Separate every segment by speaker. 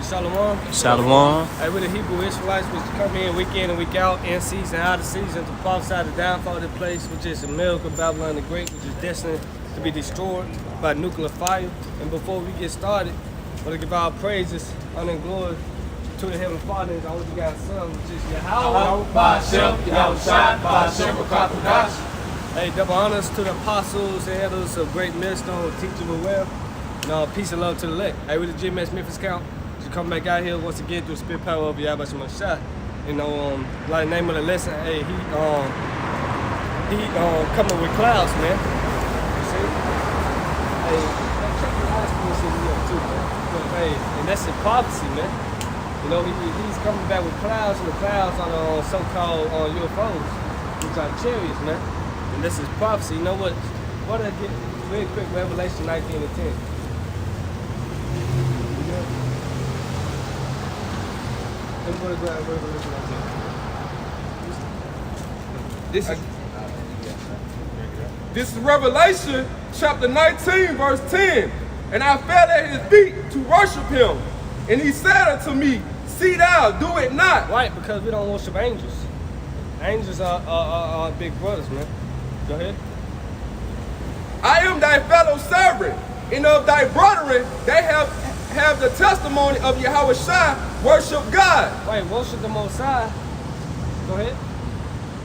Speaker 1: Hey, Shalom.
Speaker 2: Shalom.
Speaker 1: Hey, we're the Hebrew Israelites, which come in week in and week out, in season, out of season, to prophesy the downfall of the place, which is a miracle, Babylon the Great, which is destined to be destroyed by nuclear fire. And before we get started, I want to give our praises, honor, and glory to the Heavenly Father and our only begotten Son, which is Yahweh.
Speaker 3: Ba'ashem, Yahushua, Ba'ashem, B'Katash.
Speaker 1: Hey, double honors to the apostles and elders of Great Millstone, teachable well. And peace and love to the elect. Hey, we're the GMS Memphis Count. To come back out here once again through the spirit power of Yahweh Shemashah. You know, like the name of the lesson, hey, he coming with clouds, man. You see? Hey, check the last one too, man. But, hey, and that's in prophecy, man. You know, he's coming back with clouds, and the clouds are the so-called UFOs, which are chariots, man. And this is prophecy. You know what? What I get real quick, Revelation 19 and 10.
Speaker 3: This is Revelation chapter 19, verse 10. And I fell at his feet to worship him. And he said unto me, see thou, do it not.
Speaker 1: Right, because we don't worship angels. Angels are big brothers, man. Go ahead.
Speaker 3: I am thy fellow servant, and of thy brethren they have the testimony of Yahushua, worship God.
Speaker 1: Right, worship the Most High. Go ahead.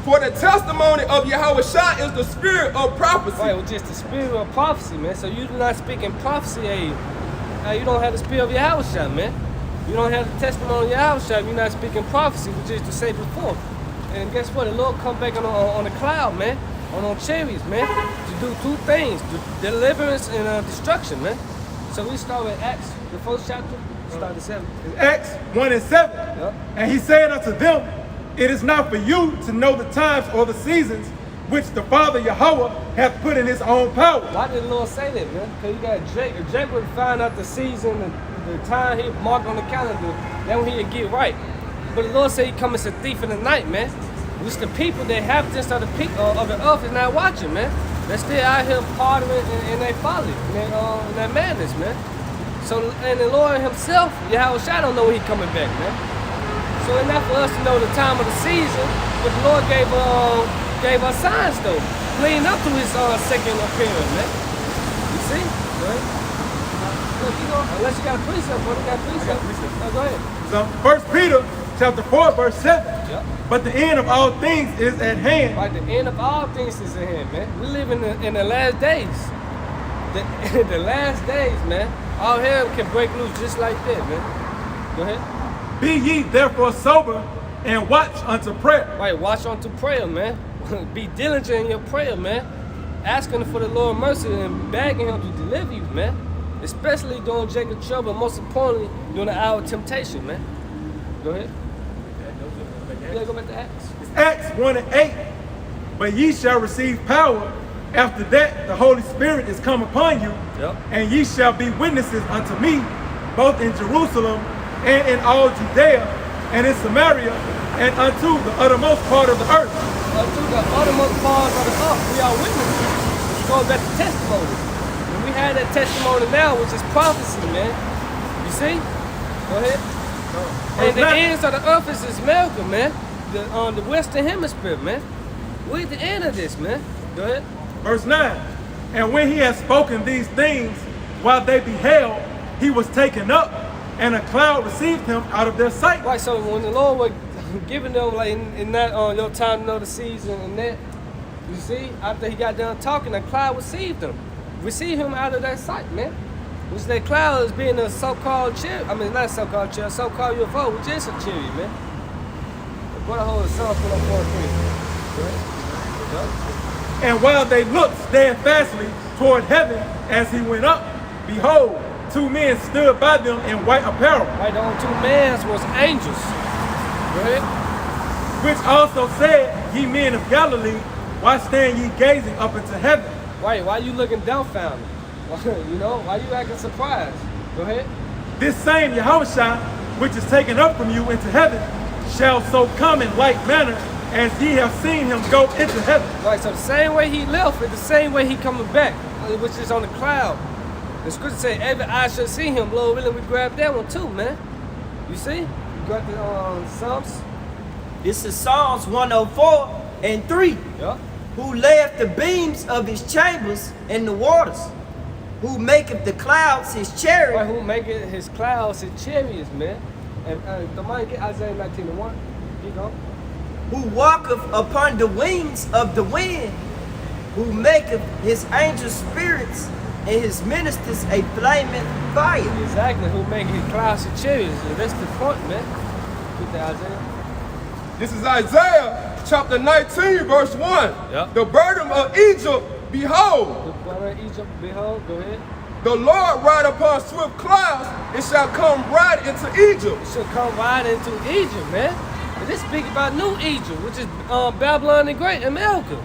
Speaker 3: For the testimony of Yahushua is the spirit of prophecy.
Speaker 1: Right, well, just the spirit of prophecy, man. So you do not speak in prophecy, you don't have the spirit of Yahushua, man. You don't have the testimony of Yahushua, you're not speaking prophecy, which is to say before. And guess what? The Lord come back on the cloud, man. On chariots, man. To do two things, deliverance and destruction, man. So we start with Acts, the first chapter, start at 7.
Speaker 4: Acts 1 and 7.
Speaker 1: Yep.
Speaker 4: And he said unto them, it is not for you to know the times or the seasons which the Father Yahweh hath put in his own power.
Speaker 1: Why did the Lord say that, man? Because you got Drake. If Drake would find out the season, the time he marked on the calendar, then when he'd get right. But the Lord said he come as a thief in the night, man. Which the people that have this of the earth is not watching, man. They're still out here partying in their folly, in their madness, man. So, and the Lord himself, Yahushua, don't know when he coming back, man. So it's not for us to know the time of the season, but the Lord gave us signs, though, leading up to his second appearance, man. You see? Right? Look, unless you got a precept, brother, you got a precept. No, go ahead.
Speaker 4: So 1 Peter chapter 4, verse 7.
Speaker 1: Yep.
Speaker 4: But the end of all things is at hand.
Speaker 1: Right, the end of all things is at hand, man. We live in the last days. The last days, man. All hell can break loose just like that, man. Go ahead.
Speaker 4: Be ye therefore sober and watch unto prayer.
Speaker 1: Right, watch unto prayer, man. Be diligent in your prayer, man. Asking for the Lord mercy and begging him to deliver you, man. Especially during Jacob's trouble, most importantly, during the hour of temptation, man. Go ahead. Yeah, go back to Acts.
Speaker 4: It's Acts 1 and 8. But ye shall receive power. After that, the Holy Spirit is come upon you.
Speaker 1: Yep.
Speaker 4: And ye shall be witnesses unto me, both in Jerusalem and in all Judea and in Samaria and unto the uttermost part of the earth.
Speaker 1: Unto the uttermost part of the earth, we are witnesses. Going back to testimony. And we have that testimony now, which is prophecy, man. You see? Go ahead. And the ends of the earth is this miracle, man. The Western Hemisphere, man. We're at the end of this, man. Go ahead.
Speaker 4: Verse 9. And when he had spoken these things, while they beheld, he was taken up, and a cloud received him out of their sight.
Speaker 1: Right, so when the Lord was giving them, like, in that your time to know the season and that, you see, after he got done talking, a cloud received him out of their sight, man. Which that cloud is being a so-called chariot. I mean, not so-called chariot, so-called UFO, which is a chariot, man. What a whole song put up 4:3.
Speaker 4: And while they looked steadfastly toward heaven as he went up, behold, two men stood by them in white apparel.
Speaker 1: Right, the only two men was angels. Go ahead.
Speaker 4: Which also said, ye men of Galilee, why stand ye gazing up into heaven?
Speaker 1: Right, why you looking dumbfounded? You know, why you acting surprised? Go ahead.
Speaker 4: This same Yahushua, which is taken up from you into heaven, shall so come in like manner as ye have seen him go into heaven.
Speaker 1: Right, so the same way he left, it's the same way he coming back, which is on the cloud. The scripture say every eye shall see him. Lord willing, we grab that one too, man. You see? You got the Psalms?
Speaker 2: This is Psalms 104 and 3.
Speaker 1: Yeah.
Speaker 2: Who layeth the beams of his chambers in the waters, who maketh the clouds his
Speaker 1: Right,
Speaker 2: chariot.
Speaker 1: who make it his clouds and chariots, man. And the man get Isaiah 19:1. Keep going.
Speaker 2: Who walketh upon the wings of the wind, who maketh his angel spirits and his ministers a flaming fire.
Speaker 1: Exactly, who make his clouds and chariots. And that's the point, man. Put that Isaiah.
Speaker 3: This is Isaiah chapter 19, verse 1.
Speaker 1: Yep.
Speaker 3: The burden of Egypt, behold,
Speaker 1: The brother of Egypt, behold, go ahead.
Speaker 3: the Lord ride upon swift clouds, and shall come right into Egypt.
Speaker 1: It should come right into Egypt, man. And this speaks about New Egypt, which is Babylon the Great, America.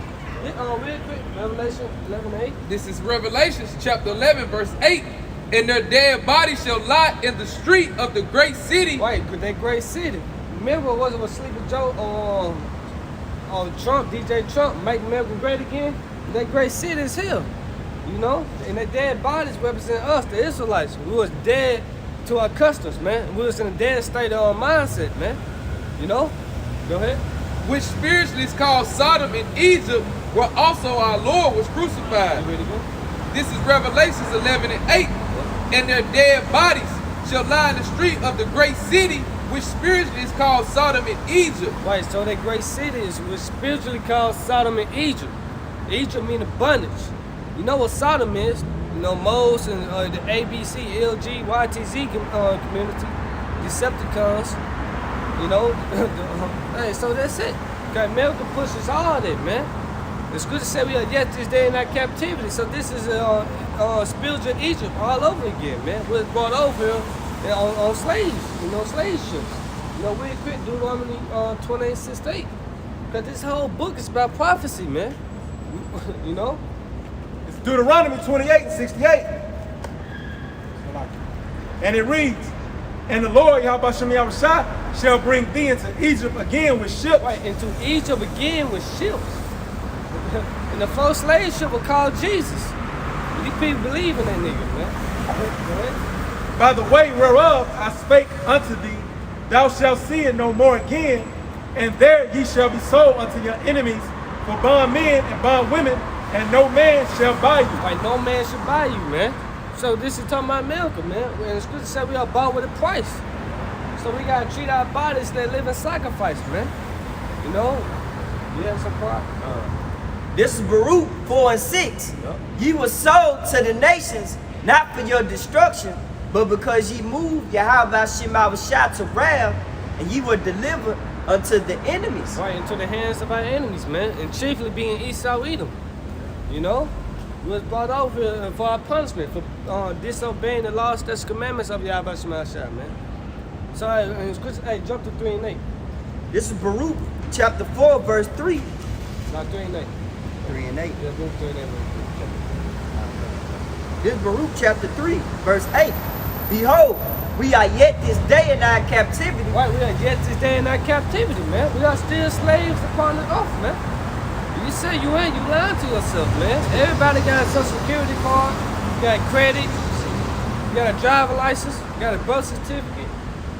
Speaker 1: Real quick, Revelation 11:8.
Speaker 3: This is Revelation chapter 11, verse 8. And their dead bodies shall lie in the street of the great city.
Speaker 1: Right, because that great city. Remember, was it with Sleepy Joe on Trump, DJ Trump, make America great again? That great city is here, you know? And that dead bodies represent us, the Israelites. We was dead to our customs, man. We was in a dead state of our mindset, man. You know? Go ahead.
Speaker 3: Which spiritually is called Sodom in Egypt, where also our Lord was crucified.
Speaker 1: You ready to go?
Speaker 3: This is Revelations 11 and 8. And their dead bodies shall lie in the street of the great city, which spiritually is called Sodom in Egypt.
Speaker 1: Right, so that great city is what's spiritually called Sodom and Egypt. Egypt means abundance. You know what Sodom is? You know, Moles and the ABC, LG, YTZ community, Decepticons. You know, hey, so that's it. Okay, America pushes all that, man. It's good to say we are yet this day in that captivity. So this is spiritual Egypt all over again, man. We're brought over here on slaves, you know, slave ships. You know, we quit Deuteronomy 28:6-8. Because this whole book is about prophecy, man. You know?
Speaker 4: It's Deuteronomy 28:68. And it reads, and the Lord Yahweh Shem Yahushua shall bring thee into Egypt again with ships.
Speaker 1: Right, into Egypt again with ships. And the first slave ship was called Jesus. These people believe in that nigga, man. Go ahead.
Speaker 4: By the way whereof I spake unto thee, thou shalt see it no more again, and there ye shall be sold unto your enemies for bondmen and bondwomen, and no man shall buy you.
Speaker 1: Right, no man should buy you, man. So this is talking about America, man. And it's good to say we are bought with a price. So we gotta treat our bodies that living sacrifice, man. You know? You have some pride?
Speaker 2: This is Baruch 4 and 6.
Speaker 1: Yep.
Speaker 2: Ye were sold to the nations, not for your destruction, but because ye moved Yahweh Shem Yahushua to wrath, and ye were delivered unto the enemies.
Speaker 1: Right, into the hands of our enemies, man. And chiefly being Esau Edom. You know? We was brought over for our punishment, for disobeying the laws, statutes, commandments of Yahweh Shem Yahushua, man. So it's good to, hey, jump to 3 and 8.
Speaker 2: This is Baruch chapter 4, verse 3.
Speaker 1: Not 3 and 8.
Speaker 2: 3 and 8.
Speaker 1: Yeah, go 3 and 8.
Speaker 2: This is Baruch chapter 3, verse 8. Behold, we are yet this day in our captivity.
Speaker 1: Right, we are yet this day in our captivity, man. We are still slaves upon the earth, man. You say you ain't, you lying to yourself, man. Everybody got a social security card, you got credit, you got a driver license, you got a birth certificate.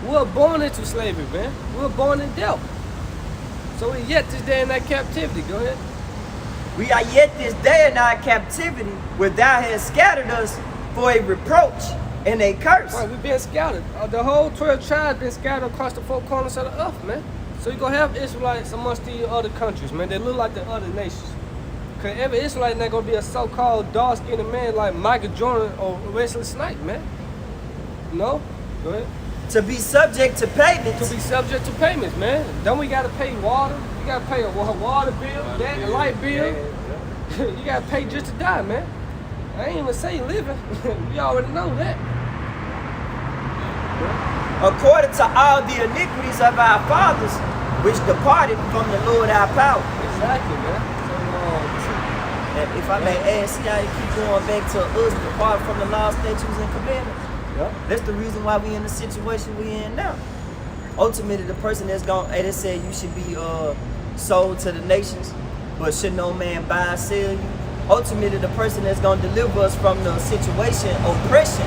Speaker 1: We were born into slavery, man. We were born in debt. So we yet this day in that captivity. Go ahead.
Speaker 2: We are yet this day in our captivity, where thou hast scattered us for a reproach and a curse.
Speaker 1: Right, we've been scattered. The whole 12 tribes been scattered across the 4 corners of the earth, man. So you're going to have Israelites amongst the other countries, man. They look like the other nations. Because every Israelite not going to be a so-called dark-skinned man like Michael Jordan or Wesley Snipes, man. No? Go ahead.
Speaker 2: To be subject to payments.
Speaker 1: To be subject to payments, man. Don't we got to pay water? You got to pay a water bill, a light bill. You got to pay just to die, man. I ain't even say living. We already know that.
Speaker 2: According to all the iniquities of our fathers, which departed from the Lord our power.
Speaker 1: Exactly, man.
Speaker 2: And if I may add, see how you keep going back to us departed from the law, statutes, and commandments.
Speaker 1: Yep.
Speaker 2: That's the reason why we in the situation we in now. Ultimately, the person that's going, hey, they said you should be sold to the nations, but should no man buy or sell you. Ultimately, the person that's going to deliver us from the situation, oppression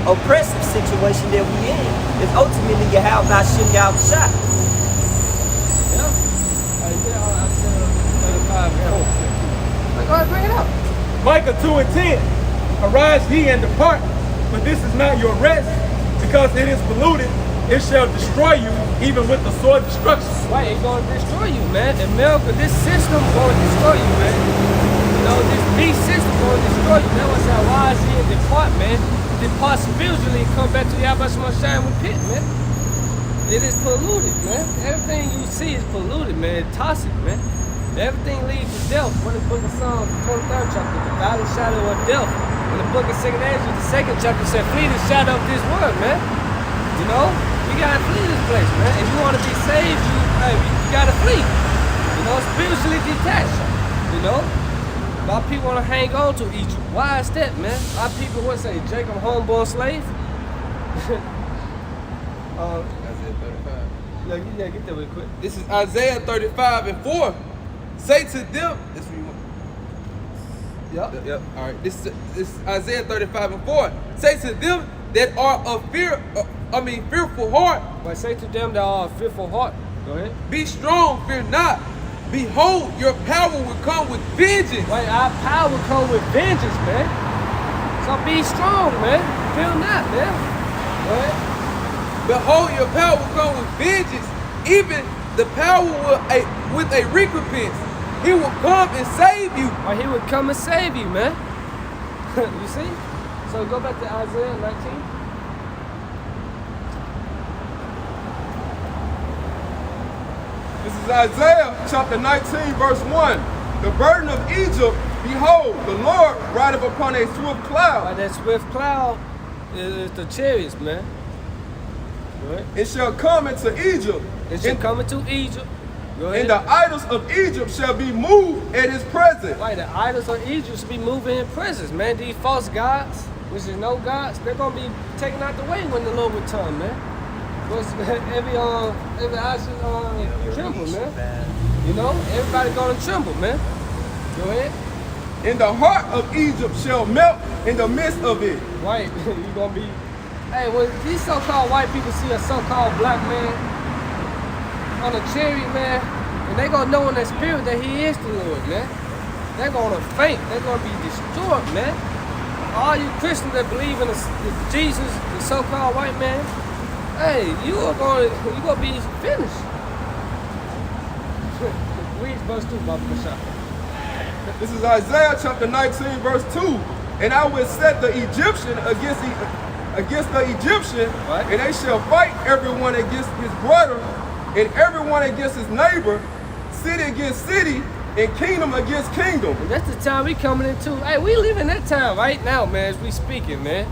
Speaker 2: oppressive situation that we in. It's ultimately Yahweh Shem Yahushua.
Speaker 1: Yeah. Isaiah 35 and 4. Like, go ahead, bring it up.
Speaker 4: Micah 2 and 10. Arise ye and depart, but this is not your rest, because it is polluted. It shall destroy you, even with the sword destruction.
Speaker 1: Right, it's gonna destroy you, man. America, this system gonna destroy you, man. You know, this beast system gonna destroy you. That's why I said, rise ye and depart, man. Depart spiritually and come back to Yahweh Shine with pit, man. It is polluted, man. Everything you see is polluted, man. It's toxic, man. Everything leads to death. When the book of Psalms, the 23rd chapter, the valley shadow of death. In the book of 2nd Ezra, the 2nd chapter said, flee the shadow of this world, man. You know, we gotta flee this place, man. If you wanna be saved, you gotta flee. You know, spiritually detached. You know, a lot of people wanna hang on to Egypt. Why is that, man? A lot of people would say, Jacob, homeborn slave.
Speaker 3: Isaiah 35.
Speaker 1: Yeah, get that real quick.
Speaker 3: This is Isaiah 35 and 4. Say to them, this is what you want.
Speaker 1: Yep.
Speaker 3: Yep. All right. This is Isaiah 35 and 4. Say to them that are of fearful heart.
Speaker 1: But say to them that are of fearful heart. Go ahead.
Speaker 3: Be strong, fear not. Behold, your power will come with vengeance.
Speaker 1: Wait, our power come with vengeance, man. So be strong, man. Fear not, man. Go ahead.
Speaker 3: Behold, your power will come with vengeance. Even the power with a recompense. He will come and save you.
Speaker 1: Or he would come and save you, man. You see? So go back to Isaiah 19.
Speaker 3: This is Isaiah chapter 19, verse 1. The burden of Egypt, behold, the Lord rideth upon a swift cloud.
Speaker 1: Like that swift cloud is the chariots, man. Go ahead.
Speaker 3: It shall come into Egypt.
Speaker 1: It shall come into Egypt. Go ahead.
Speaker 3: And the idols of Egypt shall be moved at his presence.
Speaker 1: Right, the idols of Egypt should be moving in presence, man. These false gods, which is no gods, they're gonna be taken out the way when the Lord return, man. Because every eye should tremble, man. You know, everybody gonna tremble, man. Go ahead.
Speaker 3: And the heart of Egypt shall melt in the midst of it.
Speaker 1: Right, you gonna be. Hey, when these so-called white people see a so-called black man on a chariot, man, and they gonna know in their spirit that he is the Lord, man. They're gonna faint. They're gonna be destroyed, man. All you Christians that believe in the Jesus, the so-called white man, hey, you're gonna be finished. Read verse 2, Baba Bashar.
Speaker 3: This is Isaiah chapter 19, verse 2. And I will set the Egyptian against the Egyptian,
Speaker 1: Right.
Speaker 3: and they shall fight everyone against his brother, and everyone against his neighbor, city against city, and kingdom against kingdom.
Speaker 1: And that's the time we coming into. Hey, we live in that time right now, man, as we speaking, man.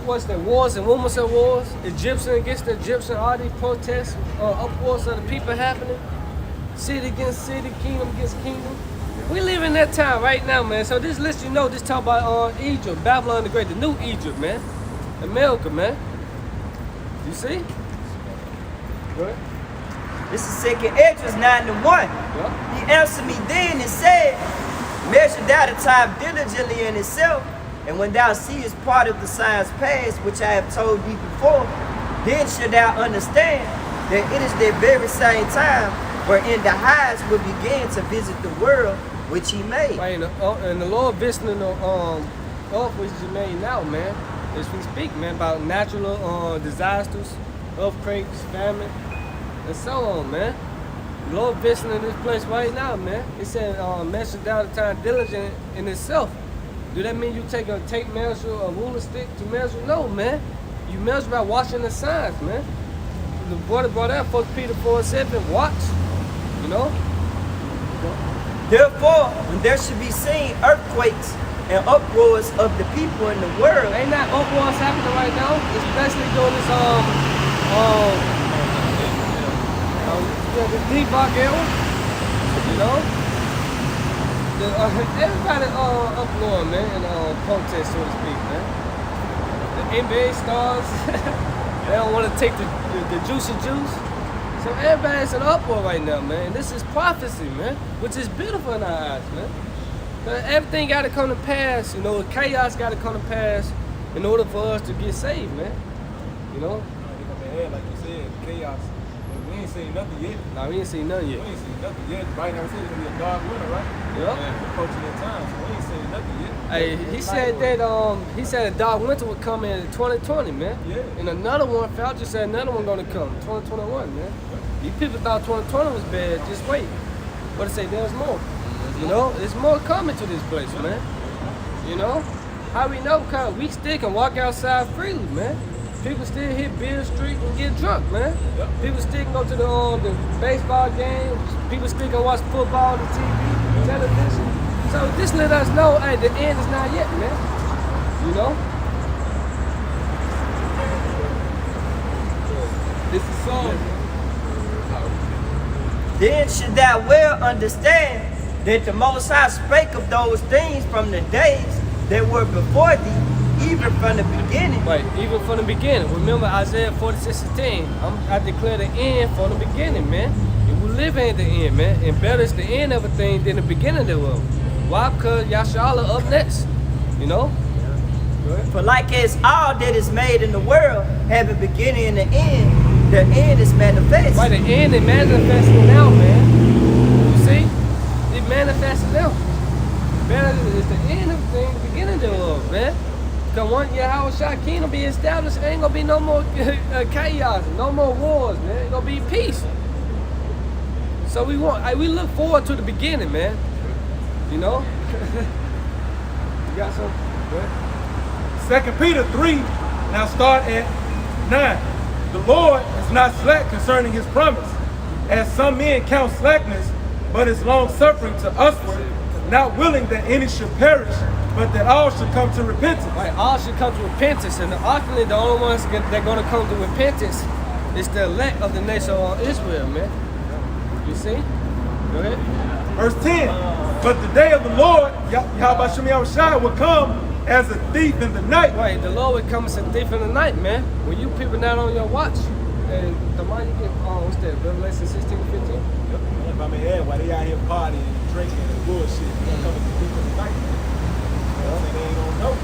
Speaker 1: What's the wars and rumors of wars? Egyptian against the Egyptian, all these protests, upwards of the people happening. City against city, kingdom against kingdom. We live in that time right now, man. So this list, you know, this talk about Egypt, Babylon the Great, the new Egypt, man. America, man. You see? Go ahead.
Speaker 2: This is 2nd Ezra 9 and 1.
Speaker 1: Yeah.
Speaker 2: He answered me then and said, measure thou the time diligently in itself, and when thou seest part of the signs past, which I have told thee before, then shalt thou understand that it is that very same time wherein the highs will begin to visit the world which he made.
Speaker 1: Right, and the Lord visiting the earth which he made now, man. As we speak, man, about natural disasters, earthquakes, famine, and so on, man. The Lord visiting this place right now, man. It said, measure down the time diligent in itself. Do that mean you take a tape measure or a ruler stick to measure? No, man. You measure by watching the signs, man. The brother brought out 1 Peter 4:7, watch, you know?
Speaker 2: Therefore, when there should be seen earthquakes and uproars of the people in the world,
Speaker 1: Ain't that uproars happening right now? Especially during this the Debug era, you know? Everybody uproar, man, and protest, so to speak, man. The NBA stars, they don't want to take the juicy juice. So everybody's in uproar right now, man. And this is prophecy, man, which is beautiful in our eyes, man. But everything got to come to pass, you know. Chaos got to come to pass. in order for us to get saved, man. You know?
Speaker 4: Like you said, chaos. But we ain't seen nothing yet.
Speaker 1: Nah, we ain't seen nothing
Speaker 4: We
Speaker 1: yet.
Speaker 4: ain't seen nothing yet. Right now, we said it's gonna be a dark winter, right?
Speaker 1: Yep.
Speaker 4: We're approaching that time, so we ain't seen nothing yet.
Speaker 1: Hey, he said a dark winter would come in 2020, man.
Speaker 4: Yeah.
Speaker 1: And another one, Fauci said another one gonna come, 2021, man. You people thought 2020 was bad, just wait. But I say there's more. You know, there's more coming to this place, man. You know? How we know? Because we still can walk outside freely, man. People still hit Beale Street and get drunk, man.
Speaker 4: Yep.
Speaker 1: People still can go to the baseball games. People still can watch football on the TV, television. So this let us know, hey, the end is not yet, man. You know?
Speaker 3: It's a song.
Speaker 2: Then should thou well understand that the Most High spake of those things from the days that were before thee, even from the beginning.
Speaker 1: Right, even from the beginning. Remember Isaiah 46:10. I declare the end from the beginning, man. And we live in the end, man. And better is the end of a thing than the beginning thereof. Why? Because Yashala up next. You know?
Speaker 2: For like as all that is made in the world have a beginning and an end, the end is manifest.
Speaker 1: Right, the end is manifesting now, man. You see? It manifesting now. Better is the end of the thing, the beginning thereof, man. Because one Yahweh Shai kingdom be established, ain't gonna be no more chaos, no more wars, man. It's gonna be peace. So we look forward to the beginning, man. You know? You got some? Go ahead.
Speaker 4: 2 Peter 3, now start at 9. The Lord is not slack concerning his promise, as some men count slackness, but is long suffering to usward, not willing that any should perish, but that all should come to repentance.
Speaker 1: Right, all should come to repentance, and ultimately the only ones that are going to come to repentance is the elect of the nation of Israel, man. You see? Go ahead.
Speaker 4: Verse 10, but the day of the Lord, Yahweh Shem Yahushua, will come as a thief in the night.
Speaker 1: Right, the Lord will come as a thief in the night, man. When you people not on your watch, and the money get what's that? Revelation 16:15.
Speaker 4: If I may add, while they out here partying and drinking and bullshit, they're coming to thief in the night. You know, they ain't gonna know.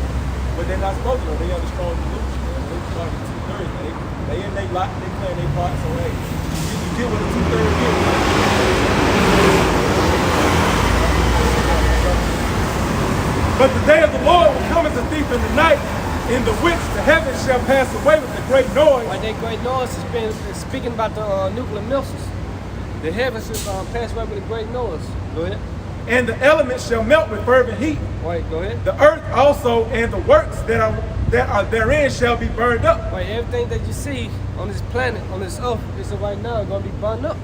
Speaker 4: But they're not supposed to know. They have the strong delusion. They start at 2:30. They in they lock, they playing their part, so hey, you get what the 2:30 is. But the day of the Lord will come as a thief in the night, in the which the heavens shall pass away with a great noise.
Speaker 1: Right, that great noise has been speaking about the nuclear missiles. The heavens shall pass away with a great noise. Go ahead.
Speaker 4: And the elements shall melt with fervent heat.
Speaker 1: Right, go ahead.
Speaker 4: The earth also and the works that are therein shall be burned up.
Speaker 1: Right, everything that you see on this planet, on this earth, is right now going to be burned up.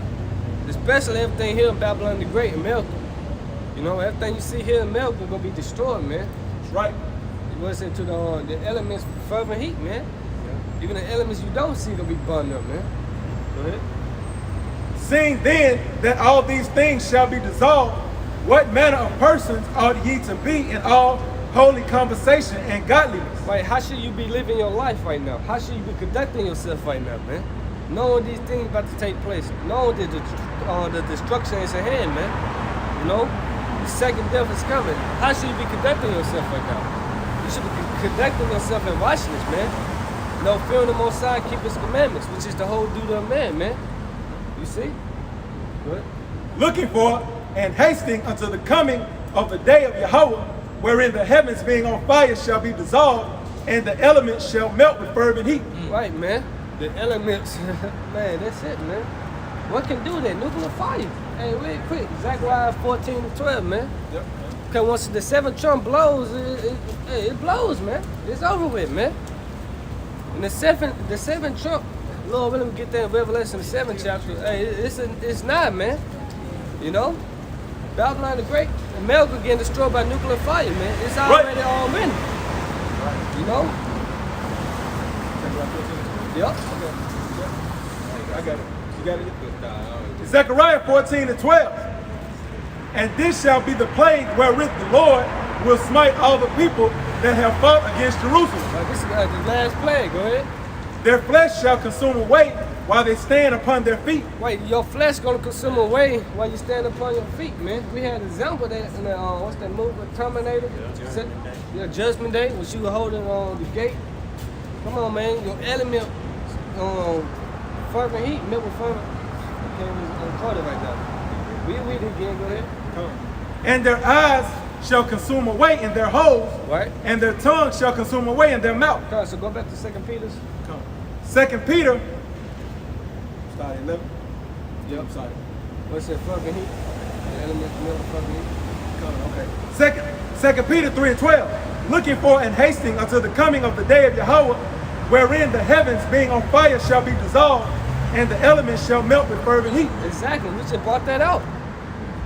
Speaker 1: Especially everything here in Babylon the Great, America. You know, everything you see here in America is going to be destroyed, man.
Speaker 4: That's right.
Speaker 1: It was into the elements of fervent heat, man. Yeah. Even the elements you don't see going to be burned up, man. Go ahead.
Speaker 4: Seeing then that all these things shall be dissolved, what manner of persons ought ye to be in all holy conversation and godliness?
Speaker 1: Right, how should you be living your life right now? How should you be conducting yourself right now, man? Knowing these things about to take place, knowing that the destruction is at hand, man. You know, the second death is coming. How should you be conducting yourself right now? You should be conducting yourself in righteousness, man. No fearing the Most High, keep His commandments, which is the whole duty of man, man. You see? Good.
Speaker 4: Looking for and hasting unto the coming of the day of Yahweh, wherein the heavens being on fire shall be dissolved, and the elements shall melt with fervent heat.
Speaker 1: Right, man. The elements, man, that's it, man. What can do that? Nuclear fire. Hey, real quick, Zechariah 14:12, man.
Speaker 4: Yep.
Speaker 1: Because once the seventh trump blows, it blows, man. It's over with, man. And the seventh trump, Lord, let me get that in Revelation, the 7th chapter. Hey, it's not, man. You know? Babylon the Great, America getting destroyed by nuclear fire, man. It's already all in. You know? Yep.
Speaker 4: I got it. You got it? Zechariah 14:12. And this shall be the plague wherewith the Lord will smite all the people that have fought against Jerusalem.
Speaker 1: This is the last plague, go ahead.
Speaker 4: Their flesh shall consume away, while they stand upon their feet.
Speaker 1: Wait, your flesh gonna consume away while you stand upon your feet, man. We had an example of that in the what's that movie, Terminator? Judgment Day, when she was holding on the gate. Come on, man, your element, fervent heat, milk with fervent. I can't even record it right now. Read it again, go ahead.
Speaker 4: And their eyes shall consume away in their holes,
Speaker 1: Right.
Speaker 4: and their tongue shall consume away in their mouth.
Speaker 1: Okay, so go back to 2 Peter.
Speaker 4: 2 Peter, start at 11.
Speaker 1: Yep.
Speaker 4: I'm sorry.
Speaker 1: What's that, fervent heat? The element, milk with fervent heat.
Speaker 4: Okay. 2 Peter 3 and 12. Looking for and hasting until the coming of the day of Yahweh, wherein the heavens being on fire shall be dissolved, and the elements shall melt with fervent heat.
Speaker 1: Exactly, we just brought that out.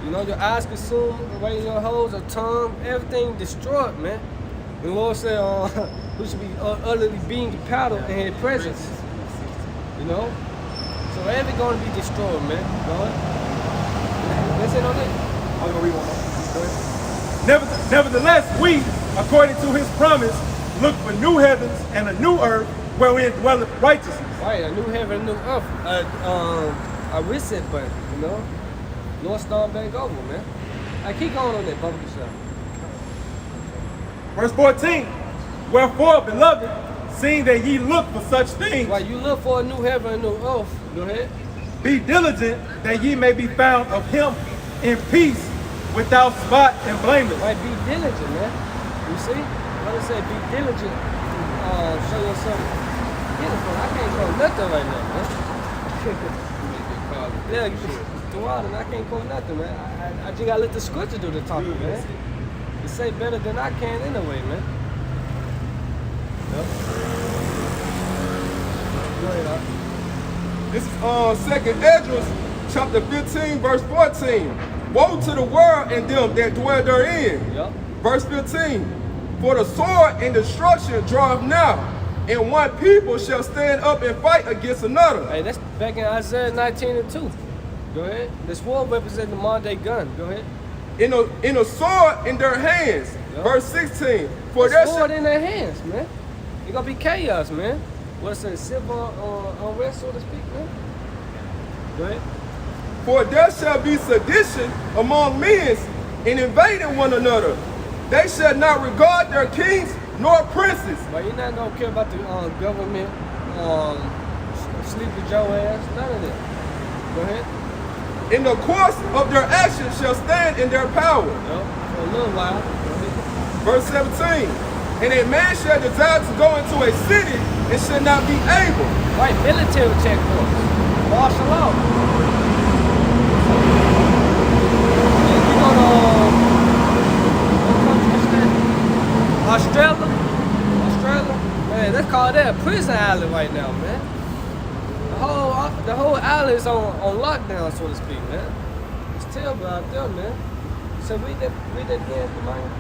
Speaker 1: You know, your eyes consumed away in your holes, your tongue, everything destroyed, man. The Lord said, we should be utterly being powder in His presence. You know? So everything going to be destroyed, man. Go ahead. Listen on that.
Speaker 4: I'm going to read one more. Go ahead. Nevertheless, we, according to His promise, look for new heavens and a new earth wherein dwelleth righteousness.
Speaker 1: Right, a new heaven, a new earth. A reset button, you know? Lord start back over, man. I keep going on that, bump yourself.
Speaker 4: Verse 14. Wherefore, beloved, seeing that ye look for such things,
Speaker 1: Right, you look for a new heaven, a new earth. Go ahead.
Speaker 4: be diligent that ye may be found of Him in peace, without spot and blameless.
Speaker 1: Right, be diligent, man. You see? What I say, be diligent. Show yourself beautiful. I can't quote nothing right now, man. Yeah, too wild, and I can't quote nothing, man. I just gotta let the scripture do the talking, man. You say better than I can anyway, man. Yep. Go ahead, Doc.
Speaker 3: This is 2 Esdras chapter 15, verse 14. Woe to the world and them that dwell therein.
Speaker 1: Yep.
Speaker 3: Verse 15. For the sword and destruction draweth now, and one people shall stand up and fight against another.
Speaker 1: Hey, that's back in Isaiah 19 and 2. Go ahead. This sword represents the modern day gun. Go ahead.
Speaker 3: In a sword in their hands.
Speaker 1: Yep.
Speaker 3: Verse 16. For
Speaker 1: The
Speaker 3: there
Speaker 1: sword
Speaker 3: shall,
Speaker 1: in their hands, man. It's gonna be chaos, man. What's it, civil unrest, so to speak, man? Go ahead.
Speaker 3: for there shall be sedition among men in invading one another. They shall not regard their kings nor princes.
Speaker 1: But you're not gonna care about the government, sleepy Joe ass, none of that. Go ahead.
Speaker 3: In the course of their actions shall stand in their power.
Speaker 1: Yep. For a little while. Go ahead.
Speaker 3: Verse 17. And a man shall desire to go into a city and shall not be able.
Speaker 1: Right, military checkpoints. Martial law. You go to Australia? Man, they call that a prison island right now, man. The whole island is on lockdown, so to speak, man. It's terrible out there, man. So read that again, man.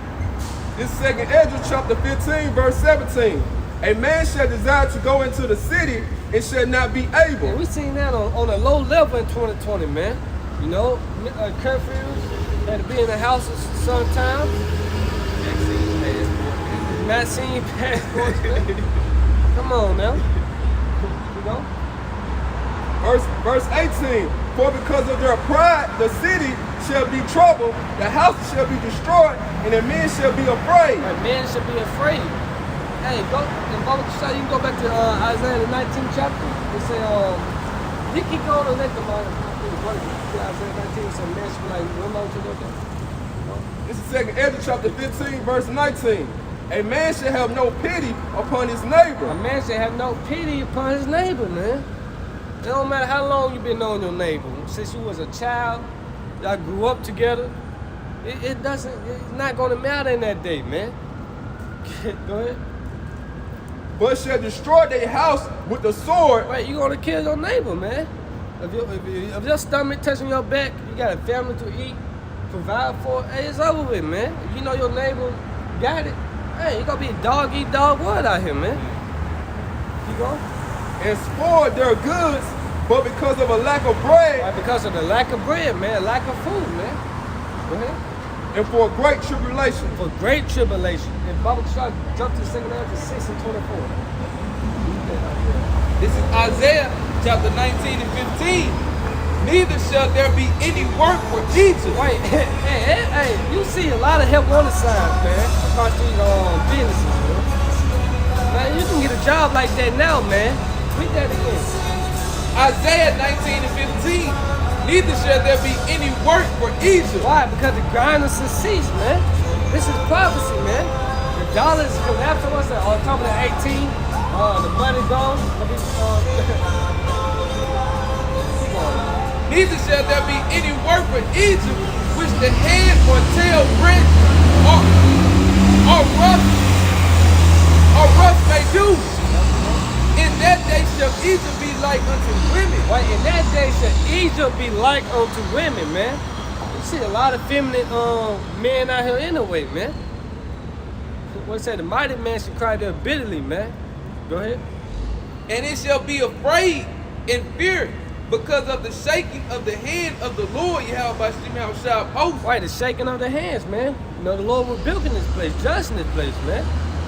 Speaker 3: This is 2 Esdras chapter 15, verse 17. A man shall desire to go into the city and shall not be
Speaker 1: Yeah,
Speaker 3: able.
Speaker 1: we seen that on a low level in 2020, man. You know, curfews, had to be in the houses sometimes. Vaccine passports, man. Come on now. You know?
Speaker 3: Verse 18. For because of their pride, the city shall be troubled, the houses shall be destroyed, and the men shall be afraid.
Speaker 1: Like, men should be afraid. Hey, go and Bible study, you can go back to Isaiah the 19th chapter. It say, you keep going to let the Isaiah 19, so men should be like, what about you look at?
Speaker 3: This is 2 Esdras chapter 15, verse 19. A man shall have no pity upon his neighbor.
Speaker 1: A man should have no pity upon his neighbor, man. It don't matter how long you've been knowing your neighbor. Since you was a child, y'all grew up together. It's not gonna matter in that day, man. Go ahead.
Speaker 3: But shall destroy their house with the sword.
Speaker 1: Right, you gonna kill your neighbor, man. If your stomach touching your back, you got a family to eat, provide for. Hey, it's over with, man. If you know your neighbor got it, hey, you gonna be dog eat dog world out here, man. You go.
Speaker 3: And spoiled their goods, but because of a lack of bread,
Speaker 1: Right, because of the lack of bread, man, lack of food, man. Go ahead.
Speaker 3: and for a great tribulation.
Speaker 1: For great tribulation. And Bible Shark jumped to 2 Esdras 6 and 24.
Speaker 3: This is Isaiah chapter 19 and 15. Neither shall there be any work for Egypt.
Speaker 1: Wait, hey, you see a lot of help wanted signs, man, across these businesses, man. Man, you can get a job like that now, man. Read that again.
Speaker 3: Isaiah 19 and 15. Neither shall there be any work for Egypt.
Speaker 1: Why? Because the grinders has ceased, man. This is prophecy, man. The dollars collapse on us on top of the 18. The money gone.
Speaker 3: Neither shall there be any work for Egypt, which the head or tail rent or rough may do. In that day shall Egypt be like unto women.
Speaker 1: Wait, in that day shall Egypt be like unto women, man. You see a lot of feminine men out here anyway, man. What it say? The mighty man should cry there bitterly, man. Go ahead.
Speaker 3: And it shall be afraid and fear because of the shaking of the hand of the Lord Yahweh shall host.
Speaker 1: Right, the shaking of the hands, man. You know, the Lord rebuking this place, judging this place, man.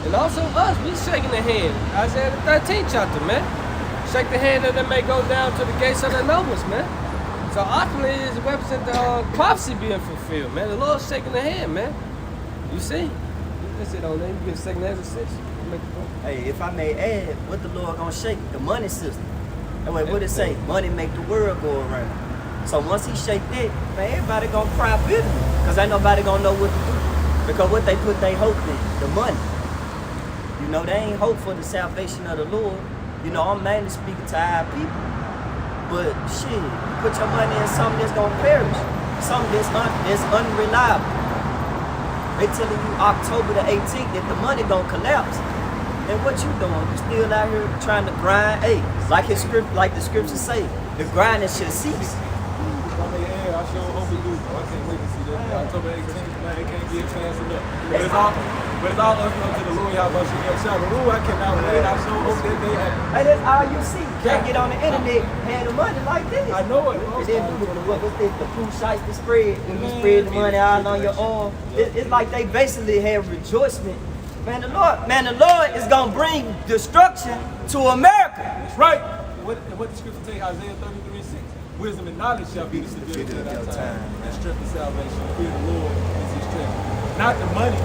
Speaker 1: And also us, we shaking the hand. Isaiah the 13th chapter, man. Shake the hand that they may go down to the gates of the nobles, man. So ultimately, it represents the prophecy being fulfilled, man. The Lord's shaking the hand, man. You see? That's it on there. You get 2nd Ezra 6.
Speaker 2: Hey, if I may add, what the Lord gonna shake? The money system. And what it say? Money make the world go around. So once he shake that, man, everybody gonna cry bitterly. Because ain't nobody gonna know what to do. Because what they put their hope in, the money. You know, they ain't hope for the salvation of the Lord. You know, I'm mainly speaking to our people. But shit, you put your money in something that's gonna perish. Something that's unreliable. They telling you October the 18th that the money gonna collapse. And what you doing? You still out here trying to grind? Hey, like the scriptures say, the grinding should cease.
Speaker 4: I sure hope we do. I can't wait to see that. October 18th, man, it can't get fast enough. But it's all up to the Lord Yahweh Shabbat. I cannot wait. I sure hope that day happens.
Speaker 2: Hey, that's all you see. Can't get on the internet, hand the money like this.
Speaker 4: I know it.
Speaker 2: And then what's this? The Pooh Shiesty spread. When you spread the money out on your arm, it's like they basically have rejoicement. Man, the Lord is gonna bring destruction to America.
Speaker 4: That's right. What the scripture tell you, Isaiah 33:6. Wisdom and knowledge shall be the stability of that time. And strength and salvation. Fear the Lord is his strength. Not the money,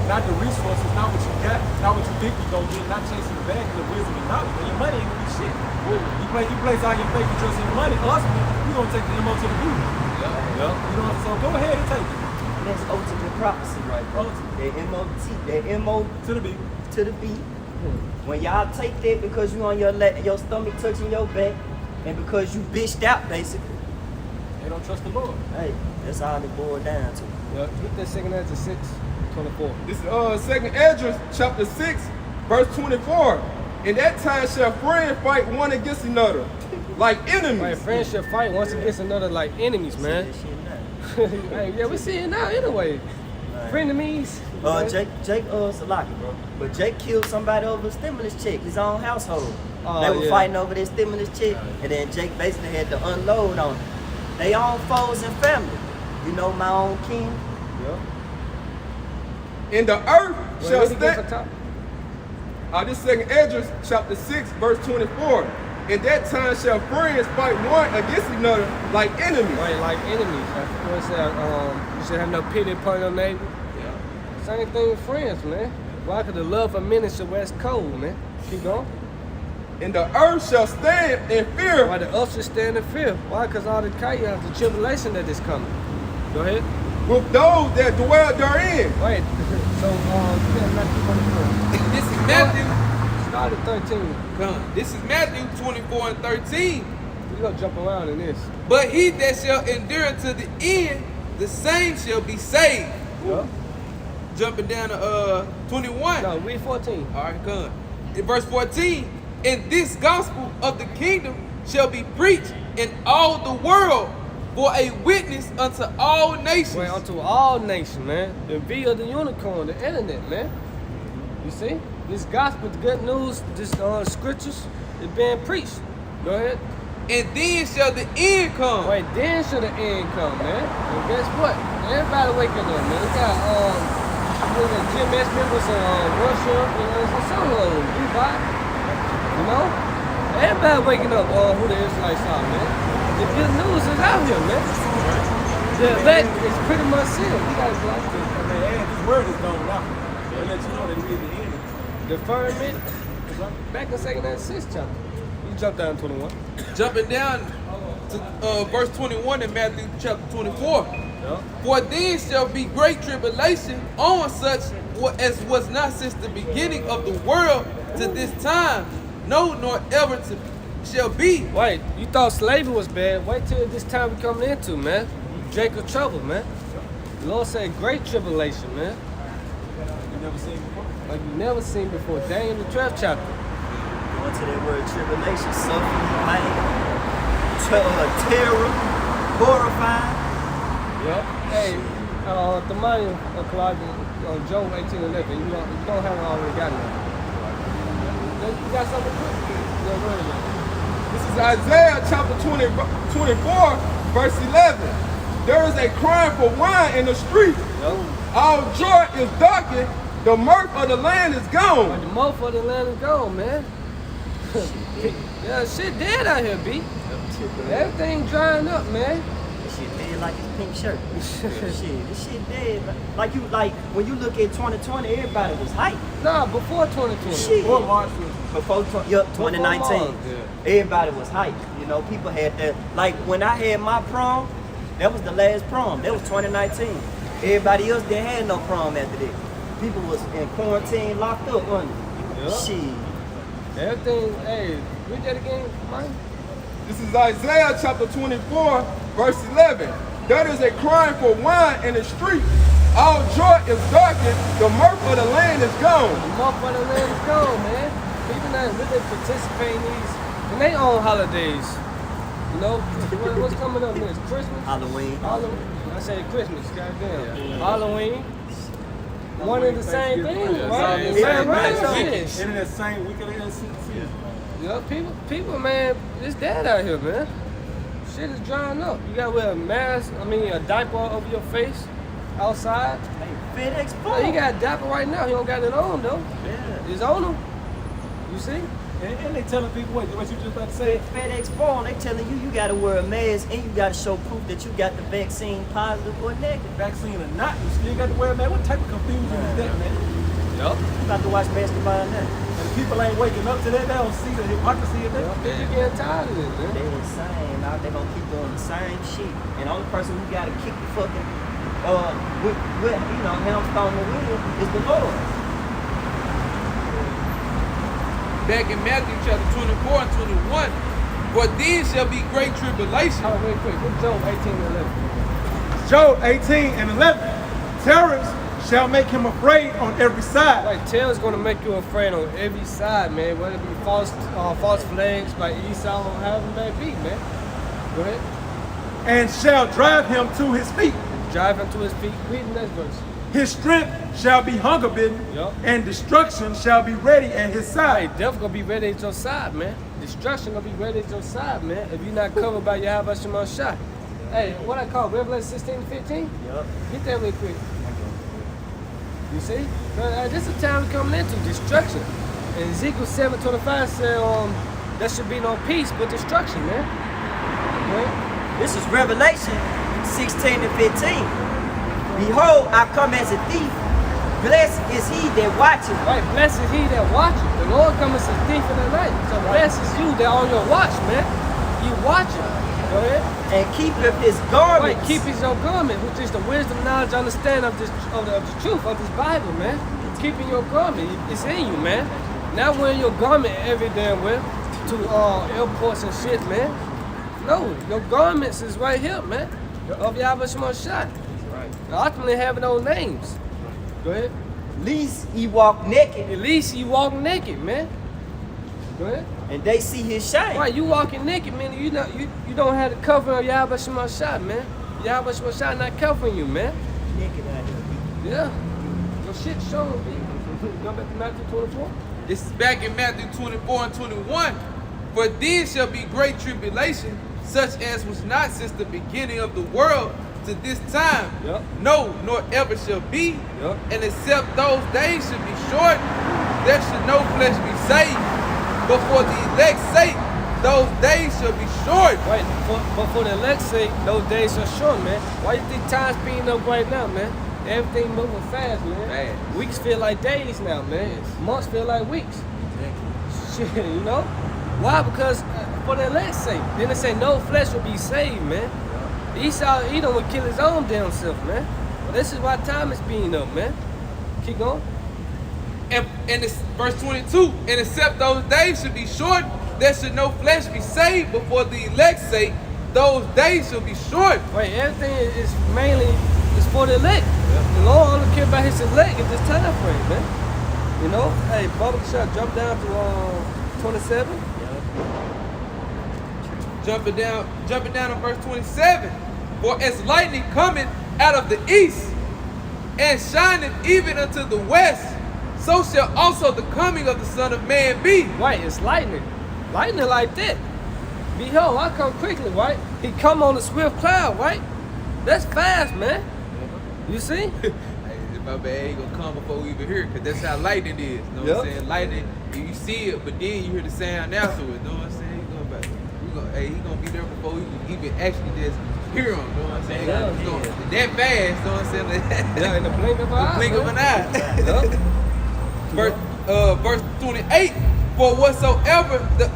Speaker 4: not the resources, not what you got, not what you think you're gonna get, not chasing the bag of wisdom and knowledge. And your money ain't gonna be shit. You place all your faith and trust in your money, ultimately, you're gonna take the MO to the beauty.
Speaker 3: Yeah.
Speaker 4: You know, so go ahead and take it.
Speaker 2: That's ultimate prophecy right there. That M-O-T, that M-O
Speaker 4: To the B.
Speaker 2: to the B. When y'all take that because you on your stomach touching your back and because you bitched out basically,
Speaker 4: They don't trust the Lord.
Speaker 2: hey, that's all it boiled down to.
Speaker 1: Get that 2nd Ezra 6:24.
Speaker 3: This is 2nd Ezra chapter 6, verse 24. In that time shall friend fight one against another, like enemies.
Speaker 1: Right, friends should fight once against another like enemies, man.
Speaker 2: That shit now.
Speaker 1: Hey, yeah, we see it now anyway. Frenemies.
Speaker 2: Jake Salaki, bro. But Jake killed somebody over a stimulus check, his own household.
Speaker 1: Oh,
Speaker 2: They were
Speaker 1: yeah.
Speaker 2: fighting over their stimulus check, and then Jake basically had to unload on them. They own foes and family. You know my own king?
Speaker 3: In the earth shall
Speaker 1: Wait, again for
Speaker 3: stand.
Speaker 1: top.
Speaker 3: This 2nd Ezra chapter 6, verse 24. In that time shall friends fight one against another like enemies.
Speaker 1: Right, like enemies. What's that? You should have no pity upon your neighbor. Same thing with friends, man. Why? Because the love of men is the west cold, man. Keep going.
Speaker 3: And the earth shall stand in fear.
Speaker 1: Why the earth should stand in fear? Why? Because all the chaos, the tribulation that is coming. Go ahead.
Speaker 3: With those that dwell therein.
Speaker 1: Wait. So, Matthew 24.
Speaker 3: This is Matthew.
Speaker 1: Start at 13.
Speaker 3: This is Matthew 24 and 13.
Speaker 1: We're going to jump around in this.
Speaker 3: But he that shall endure to the end, the same shall be saved.
Speaker 1: Yeah.
Speaker 3: Jumping down to 21.
Speaker 1: No, read 14.
Speaker 3: All right, come. In verse 14, and this gospel of the kingdom shall be preached in all the world for a witness unto all nations.
Speaker 1: Wait, unto all nations, man. The via the unicorn, the internet, man. You see? This gospel, the good news, this scriptures is being preached. Go ahead.
Speaker 3: And then shall the end come.
Speaker 1: Wait, then should the end come, man. And guess what? Everybody waking up, man. We got GMS members in Russia, you know, it's a solo, Dubai, you know? Everybody waking up on who the Israelites are, man. The good news is out here, man. The elect is pretty much sealed. You guys like this.
Speaker 4: This word is gone now. They'll let you know that we at the end.
Speaker 1: The firmament, back in 2nd and 6th chapter. You jump down 21.
Speaker 3: Jumping down to verse 21 in Matthew chapter 24.
Speaker 1: Yep.
Speaker 3: For then shall be great tribulation on such as was not since the beginning of the world to this time, no, nor ever shall be.
Speaker 1: Wait, you thought slavery was bad? Wait till this time we're coming into, man. Jacob trouble, man. The Lord said great tribulation, man.
Speaker 4: You never seen before.
Speaker 1: Like you never seen before. Daniel the 12th chapter.
Speaker 2: Going to that word tribulation, suffering, pain, terror, horrifying.
Speaker 1: Yep. Hey, the money of Colossians, Job 18:11. You don't have already got it. You got something quick? Yeah, word of it.
Speaker 3: This is Isaiah chapter 24, verse 11. There is a crying for wine in the street.
Speaker 1: Yep.
Speaker 3: All joy is darkened. The mirth of the land is
Speaker 1: But
Speaker 3: gone.
Speaker 1: the mouth of the land is gone, man. Yeah, shit dead out here, B. Everything drying up, man.
Speaker 2: This shit dead like his pink shirt. This shit dead. Like when you look at 2020, everybody was hype.
Speaker 1: Nah, before 2020.
Speaker 2: Shit.
Speaker 4: Before March was
Speaker 2: Before 2019,
Speaker 1: March, yeah.
Speaker 2: everybody was hype. You know, people had that. Like when I had my prom, that was the last prom. That was 2019. Everybody else didn't have no prom after that. People was in quarantine, locked up, wasn't it?
Speaker 1: Yeah.
Speaker 2: Shit.
Speaker 1: Everything, hey, read that again, Mike.
Speaker 3: This is Isaiah chapter 24, verse 11. There is a crying for wine in the street. All joy is darkened. The mirth of the land is gone.
Speaker 1: The mouth of the land is gone, man. People not really participate in these, in their own holidays. You know, what's coming up next? Christmas?
Speaker 2: Halloween.
Speaker 1: I say Christmas, goddamn. Halloween. One and the same thing, right?
Speaker 3: Same,
Speaker 1: Same, right?
Speaker 3: same.
Speaker 1: Shit.
Speaker 4: in that same week of that season.
Speaker 1: Yeah, people, man, it's dead out here, man. Shit is drying up. You gotta wear a mask, a diaper over your face outside.
Speaker 2: Hey, FedEx
Speaker 1: Oh, he
Speaker 2: phone.
Speaker 1: got a diaper right now. He don't got it on, though.
Speaker 2: Yeah.
Speaker 1: It's on him. You see?
Speaker 4: And they telling people what you just about to say.
Speaker 2: FedEx phone, they telling you gotta wear a mask and you gotta show proof that you got the vaccine, positive or negative.
Speaker 4: Vaccine or not, you still got to wear a mask. What type of confusion is that, man?
Speaker 1: Yup.
Speaker 2: You about to watch basketball now.
Speaker 4: And people ain't waking up to that. They don't see the hypocrisy of that.
Speaker 1: People getting tired of this,
Speaker 2: They
Speaker 1: man.
Speaker 2: the same, now they gonna keep doing the same shit. And the only person who gotta kick the fucking hamster on the wheel is the Lord.
Speaker 3: Back in Matthew chapter 24 and 21. For then shall be great tribulation.
Speaker 1: Hold on, real quick. What's Job 18 and 11?
Speaker 4: Job 18 and 11. Terrors shall make him afraid on every side.
Speaker 1: Like, terror's gonna make you afraid on every side, man. Whether it be false flags by Esau or however it may be, man. Go ahead.
Speaker 4: And shall drive him to his feet.
Speaker 1: Drive him to his feet. Read the next verse.
Speaker 4: His strength shall be hunger bitten,
Speaker 1: Yup.
Speaker 4: and destruction shall be ready at his
Speaker 1: Hey,
Speaker 4: side.
Speaker 1: death gonna be ready at your side, man. Destruction gonna be ready at your side, man. If you're not covered by your Yahweh Shema Shah. Hey, what I call Revelation 16 to 15?
Speaker 2: Yup.
Speaker 1: Get that real quick. You see? This is a time we're coming into destruction. And Ezekiel 7:25 said, there should be no peace but destruction, man. Right?
Speaker 2: This is Revelation 16 and 15. Behold, I come as a thief. Blessed is he that watcheth.
Speaker 1: Right, blessed is he that watches. The Lord comes as a thief in the night. So blessed is you that on your watch, man. You watching. Go ahead.
Speaker 2: And keepeth his
Speaker 1: Right,
Speaker 2: garments.
Speaker 1: keep his your garment, which is the wisdom, knowledge, understanding of the truth of this Bible, man. Keeping your garment, it's in you, man. Not wearing your garment every damn way to airports and shit, man. No, your garments is right here, man. Of Yahweh Shema Shah. Right. Ultimately having those names. Go ahead.
Speaker 2: Least he walk naked,
Speaker 1: At least you walk naked, man. Go ahead.
Speaker 2: and they see his shame.
Speaker 1: Right, you walking naked, man. You don't have the covering of Yahweh Shema Shah, man. Yahweh Shema Shah not covering you, man.
Speaker 2: Naked out here.
Speaker 1: Yeah. Your shit showing, B. Go back to Matthew 24.
Speaker 3: This is back in Matthew 24 and 21. For then shall be great tribulation, such as was not since the beginning of the world to this time.
Speaker 1: Yup.
Speaker 3: No, nor ever shall be.
Speaker 1: Yup.
Speaker 3: And except those days should be short, there should no flesh be saved. But for the elect's sake, those days shall be short.
Speaker 1: Right, but for the elect's sake, those days are short, man. Why you think time's speeding up right now, man? Everything moving fast, man.
Speaker 3: Fast.
Speaker 1: Weeks feel like days now, man.
Speaker 3: Yes.
Speaker 1: Months feel like weeks. Shit, you know? Why? Because for the elect's sake. Then they say no flesh will be saved, man. Esau, he don't want to kill his own damn self, man. Well, this is why time is speeding up, man. Keep going.
Speaker 3: And it's verse 22, and except those days should be short, there should no flesh be saved, but for the elect's sake, those days shall be short.
Speaker 1: Right, everything is mainly for the elect. The Lord only care about his elect at this time frame, man. You know? Hey, Bubba Shot, jump down to 27.
Speaker 3: Jumping down on verse 27. For as lightning cometh out of the east, and shineth even unto the west, so shall also the coming of the Son of Man be.
Speaker 1: Right, it's lightning. Lightning like that. Behold, I come quickly, right? He come on a swift cloud, right? That's fast, man. You see?
Speaker 3: Hey, my bad ain't gonna come before we even hear it, because that's how lightning is. You know what I'm
Speaker 1: Yep.
Speaker 3: saying? Lightning, you see it, but then you hear the sound afterwards. You know what I'm saying? He gonna be there before we even actually just hear him. You know what I'm saying?
Speaker 1: Yeah.
Speaker 3: He gonna, that fast, you know what I'm saying?
Speaker 1: Yeah, in the blink of an eye.
Speaker 3: The blink of an
Speaker 1: man.
Speaker 3: eye.
Speaker 1: Yup.
Speaker 3: Verse 28, for whatsoever the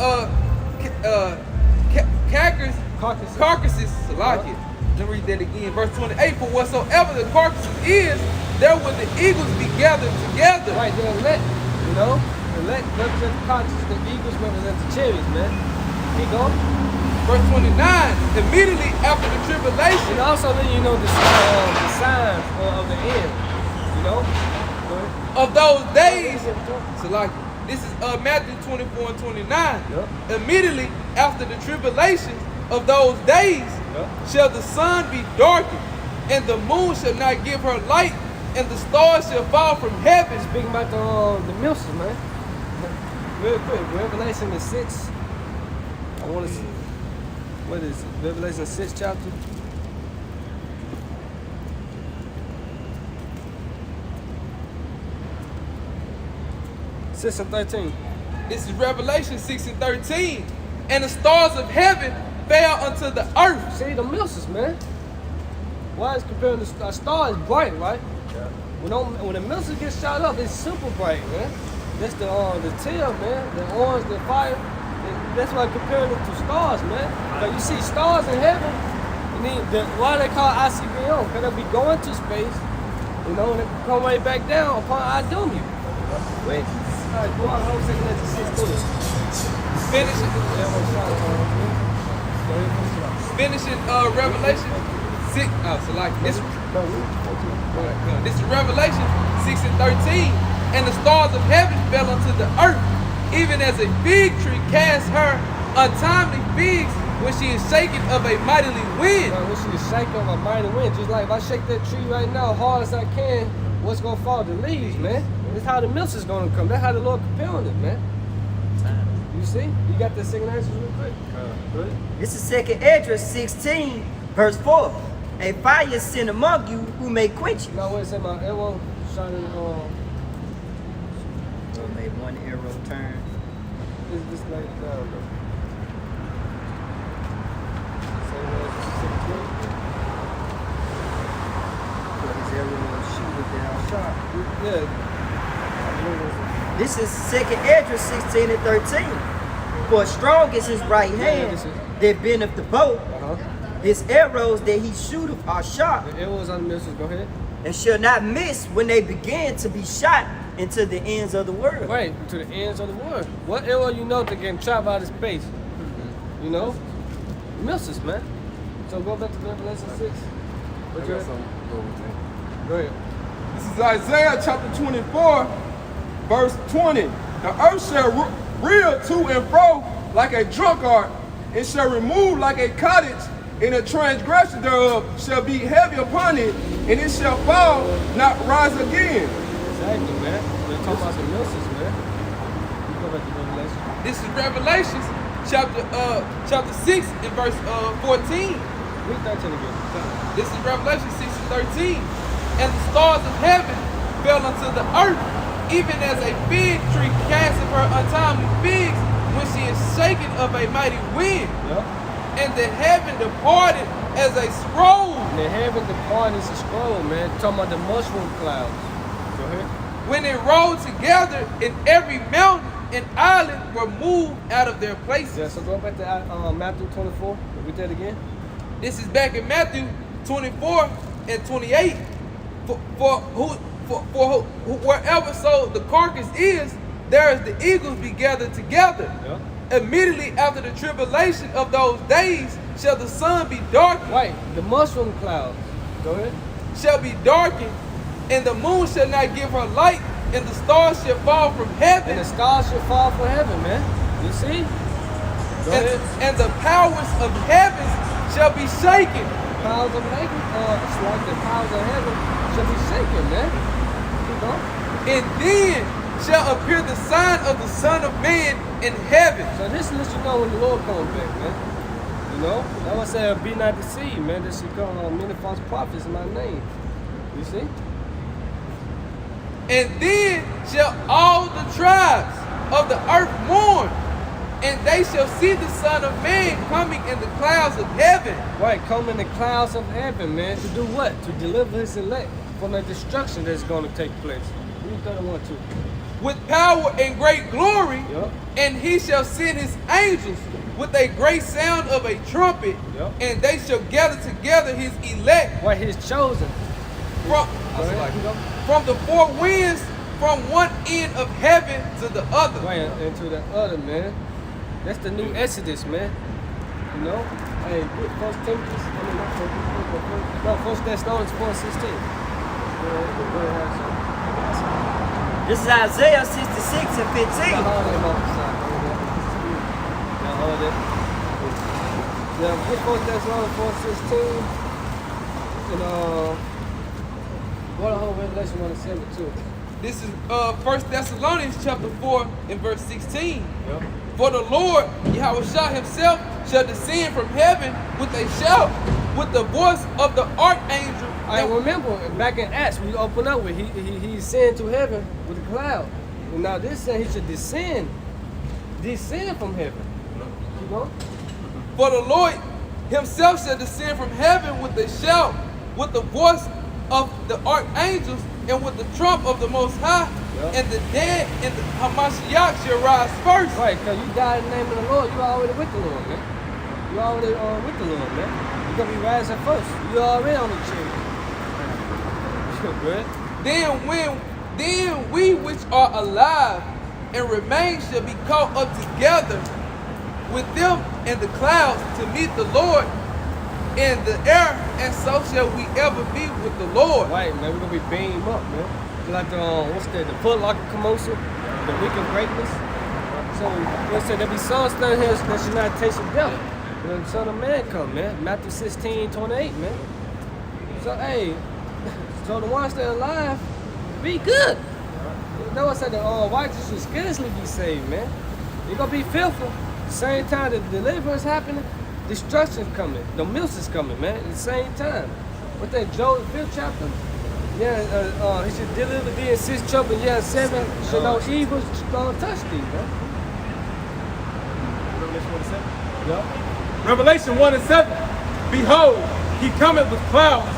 Speaker 3: carcasses, Salakia. Let me read that again. Verse 28, for whatsoever the carcasses is, there will the eagles be gathered together.
Speaker 1: Right, the elect, you know? The elect represent the conscious, the eagles represent the cherries, man. Keep going.
Speaker 3: Verse 29, immediately after the tribulation.
Speaker 1: And also then you know the signs of the end, you know? Go ahead.
Speaker 3: Of those days, Salakia. This is Matthew 24 and 29.
Speaker 1: Yep.
Speaker 3: Immediately after the tribulation of those days,
Speaker 1: Yep.
Speaker 3: shall the sun be darkened, and the moon shall not give her light, and the stars shall fall from heaven.
Speaker 1: Speaking about the Milsons, man. Real quick, Revelation 6. I want to see. What is it? Revelation 6 chapter? Six and 13.
Speaker 3: This is Revelation 6 and 13. And the stars of heaven fell unto the earth.
Speaker 1: See the Milsons, man. Why is comparing the star is bright, right?
Speaker 4: Yeah.
Speaker 1: When the Milsons get shot up, it's super bright, man. That's the tail, man. The orange, the fire. That's why I'm comparing it to stars, man. Like you see stars in heaven, and then why they call ICBO? Because they'll be going to space, you know, and they come right back down upon Idumea. Wait, all right, go on. I was thinking that's a 6 bullet.
Speaker 3: Finishing Revelation 6. Oh, so like this. This is Revelation 6 and 13. And the stars of heaven fell unto the earth, even as a fig tree casts her untimely figs when she is shaken of a mightily wind.
Speaker 1: When she is shaken of a mighty wind, just like if I shake that tree right now hard as I can, what's gonna fall? The leaves, man. That's how the milk is gonna come. That's how the Lord comparing it, man. You see? You got the second answer real quick? Really?
Speaker 2: This is 2nd Esdras 16, verse 4. A fire is sent among you who may quench you.
Speaker 1: No, wait a second, my arrow shining
Speaker 2: So made one arrow turn.
Speaker 1: this like down though.
Speaker 2: But his arrow will shoot it down sharp.
Speaker 1: Yeah.
Speaker 2: This is 2nd Esdras 16 and 13. For strong is his right hand
Speaker 1: this is-
Speaker 2: that bendeth the bow.
Speaker 1: Uh-huh.
Speaker 2: His arrows that he shooteth are sharp,
Speaker 1: The arrows on the missiles, go ahead.
Speaker 2: and shall not miss when they begin to be shot into the ends of the world.
Speaker 1: Right, to the ends of the world. What arrow you know that can travel out of space? You know? Missiles, man. So go back to Revelation 6. What you Go ahead.
Speaker 3: This is Isaiah chapter 24, verse 20. The earth shall reel to and fro like a drunkard, and shall remove like a cottage, and the transgression thereof shall be heavy upon it, and it shall fall, not rise again.
Speaker 1: Exactly, man. We're talking about the missiles, man. You go back to Revelation.
Speaker 3: This is Revelations chapter 6 and verse 14.
Speaker 1: Read 13 again.
Speaker 3: This is Revelation 6 and 13. And the stars of heaven fell unto the earth, even as a fig tree casteth her untimely figs when she is shaken of of a mighty wind,
Speaker 1: Yep.
Speaker 3: and the heaven departed as a scroll.
Speaker 1: And the heaven departed is a scroll, man. Talking about the mushroom clouds. Go ahead.
Speaker 3: When it rolled together, and every mountain and island were moved out of their places.
Speaker 1: Yeah, so go back to Matthew 24. Read that again.
Speaker 3: This is back in Matthew 24 and 28. Wherever so the carcass is, there is the eagles be gathered together.
Speaker 1: Yep.
Speaker 3: Immediately after the tribulation of those days shall the sun be darkened,
Speaker 1: Right, the mushroom clouds. Go ahead.
Speaker 3: shall be darkened, and the moon shall not give her light, and the stars shall fall from heaven,
Speaker 1: And the stars shall fall from heaven, man. You see? Go ahead.
Speaker 3: and the powers of heaven shall be shaken.
Speaker 1: Powers of heaven, it's like the powers of heaven shall be shaken, man. Keep going.
Speaker 3: And then shall appear the sign of the Son of Man in heaven.
Speaker 1: So this lets you know when the Lord comes back, man. You know? That's why I said, be not deceived, man. There should come many false prophets in my name. You see?
Speaker 3: And then shall all the tribes of the earth mourn, and they shall see the Son of Man coming in the clouds of heaven.
Speaker 1: Right, come in the clouds of heaven, man. To do what? To deliver his elect from the destruction that's going to take place. Read 31 too.
Speaker 3: With power and great glory,
Speaker 1: Yup.
Speaker 3: and he shall send his angels with a great sound of a trumpet,
Speaker 1: Yup.
Speaker 3: and they shall gather together his elect
Speaker 1: Right, his chosen.
Speaker 3: from,
Speaker 1: Go ahead, keep going.
Speaker 3: from the four winds, from one end of heaven to the other.
Speaker 1: Right, into the other, man. That's the new Exodus, man. You know? Hey, good First Timothy. I mean, not First Timothy, no, First Thessalonians 4:16. Go ahead, have some.
Speaker 2: This is Isaiah 66 and 15.
Speaker 1: Now, hold that on the side. Now, hold it. Yeah, get First Thessalonians 4:16. And, what the whole Revelation 1:7 too.
Speaker 3: This is 1 Thessalonians chapter 4 and verse 16.
Speaker 1: Yep.
Speaker 3: For the Lord, Yahushua himself, shall descend from heaven with a shout, with the voice of the archangel.
Speaker 1: I remember back in Acts, we open up with he ascended to heaven with a cloud. And now this saying he should descend from heaven. Keep going.
Speaker 3: For the Lord himself shall descend from heaven with a shout, with the voice of the archangels, and with the trump of the Most High,
Speaker 1: Yep.
Speaker 3: and the dead and the Hamashiach shall rise first.
Speaker 1: Right, because you died in the name of the Lord, you already with the Lord, man. You already with the Lord, man. You're gonna be rising first. You already on the chair. Good.
Speaker 3: Then we which are alive and remain shall be caught up together with them in the clouds to meet the Lord in the air, and so shall we ever be with the Lord.
Speaker 1: Right, man, we're gonna be beamed up, man. Like the the Foot Locker commercial, the Week of Greatness. So they said there'll be some standing here that should not taste of death. When the Son of Man come, man. Matthew 16:28, man. So hey, so the ones that are alive, be good. That's what I said the righteous should scarcely be saved, man. You're gonna be fearful. Same time the deliverance happening, destruction's coming. The mills is coming, man. At the same time. What that Joel 5th chapter? Yeah, he should deliver thee in 6 trouble, yeah, 7 should no evil touch thee, man.
Speaker 4: Revelation 1:7. Behold, he cometh with clouds,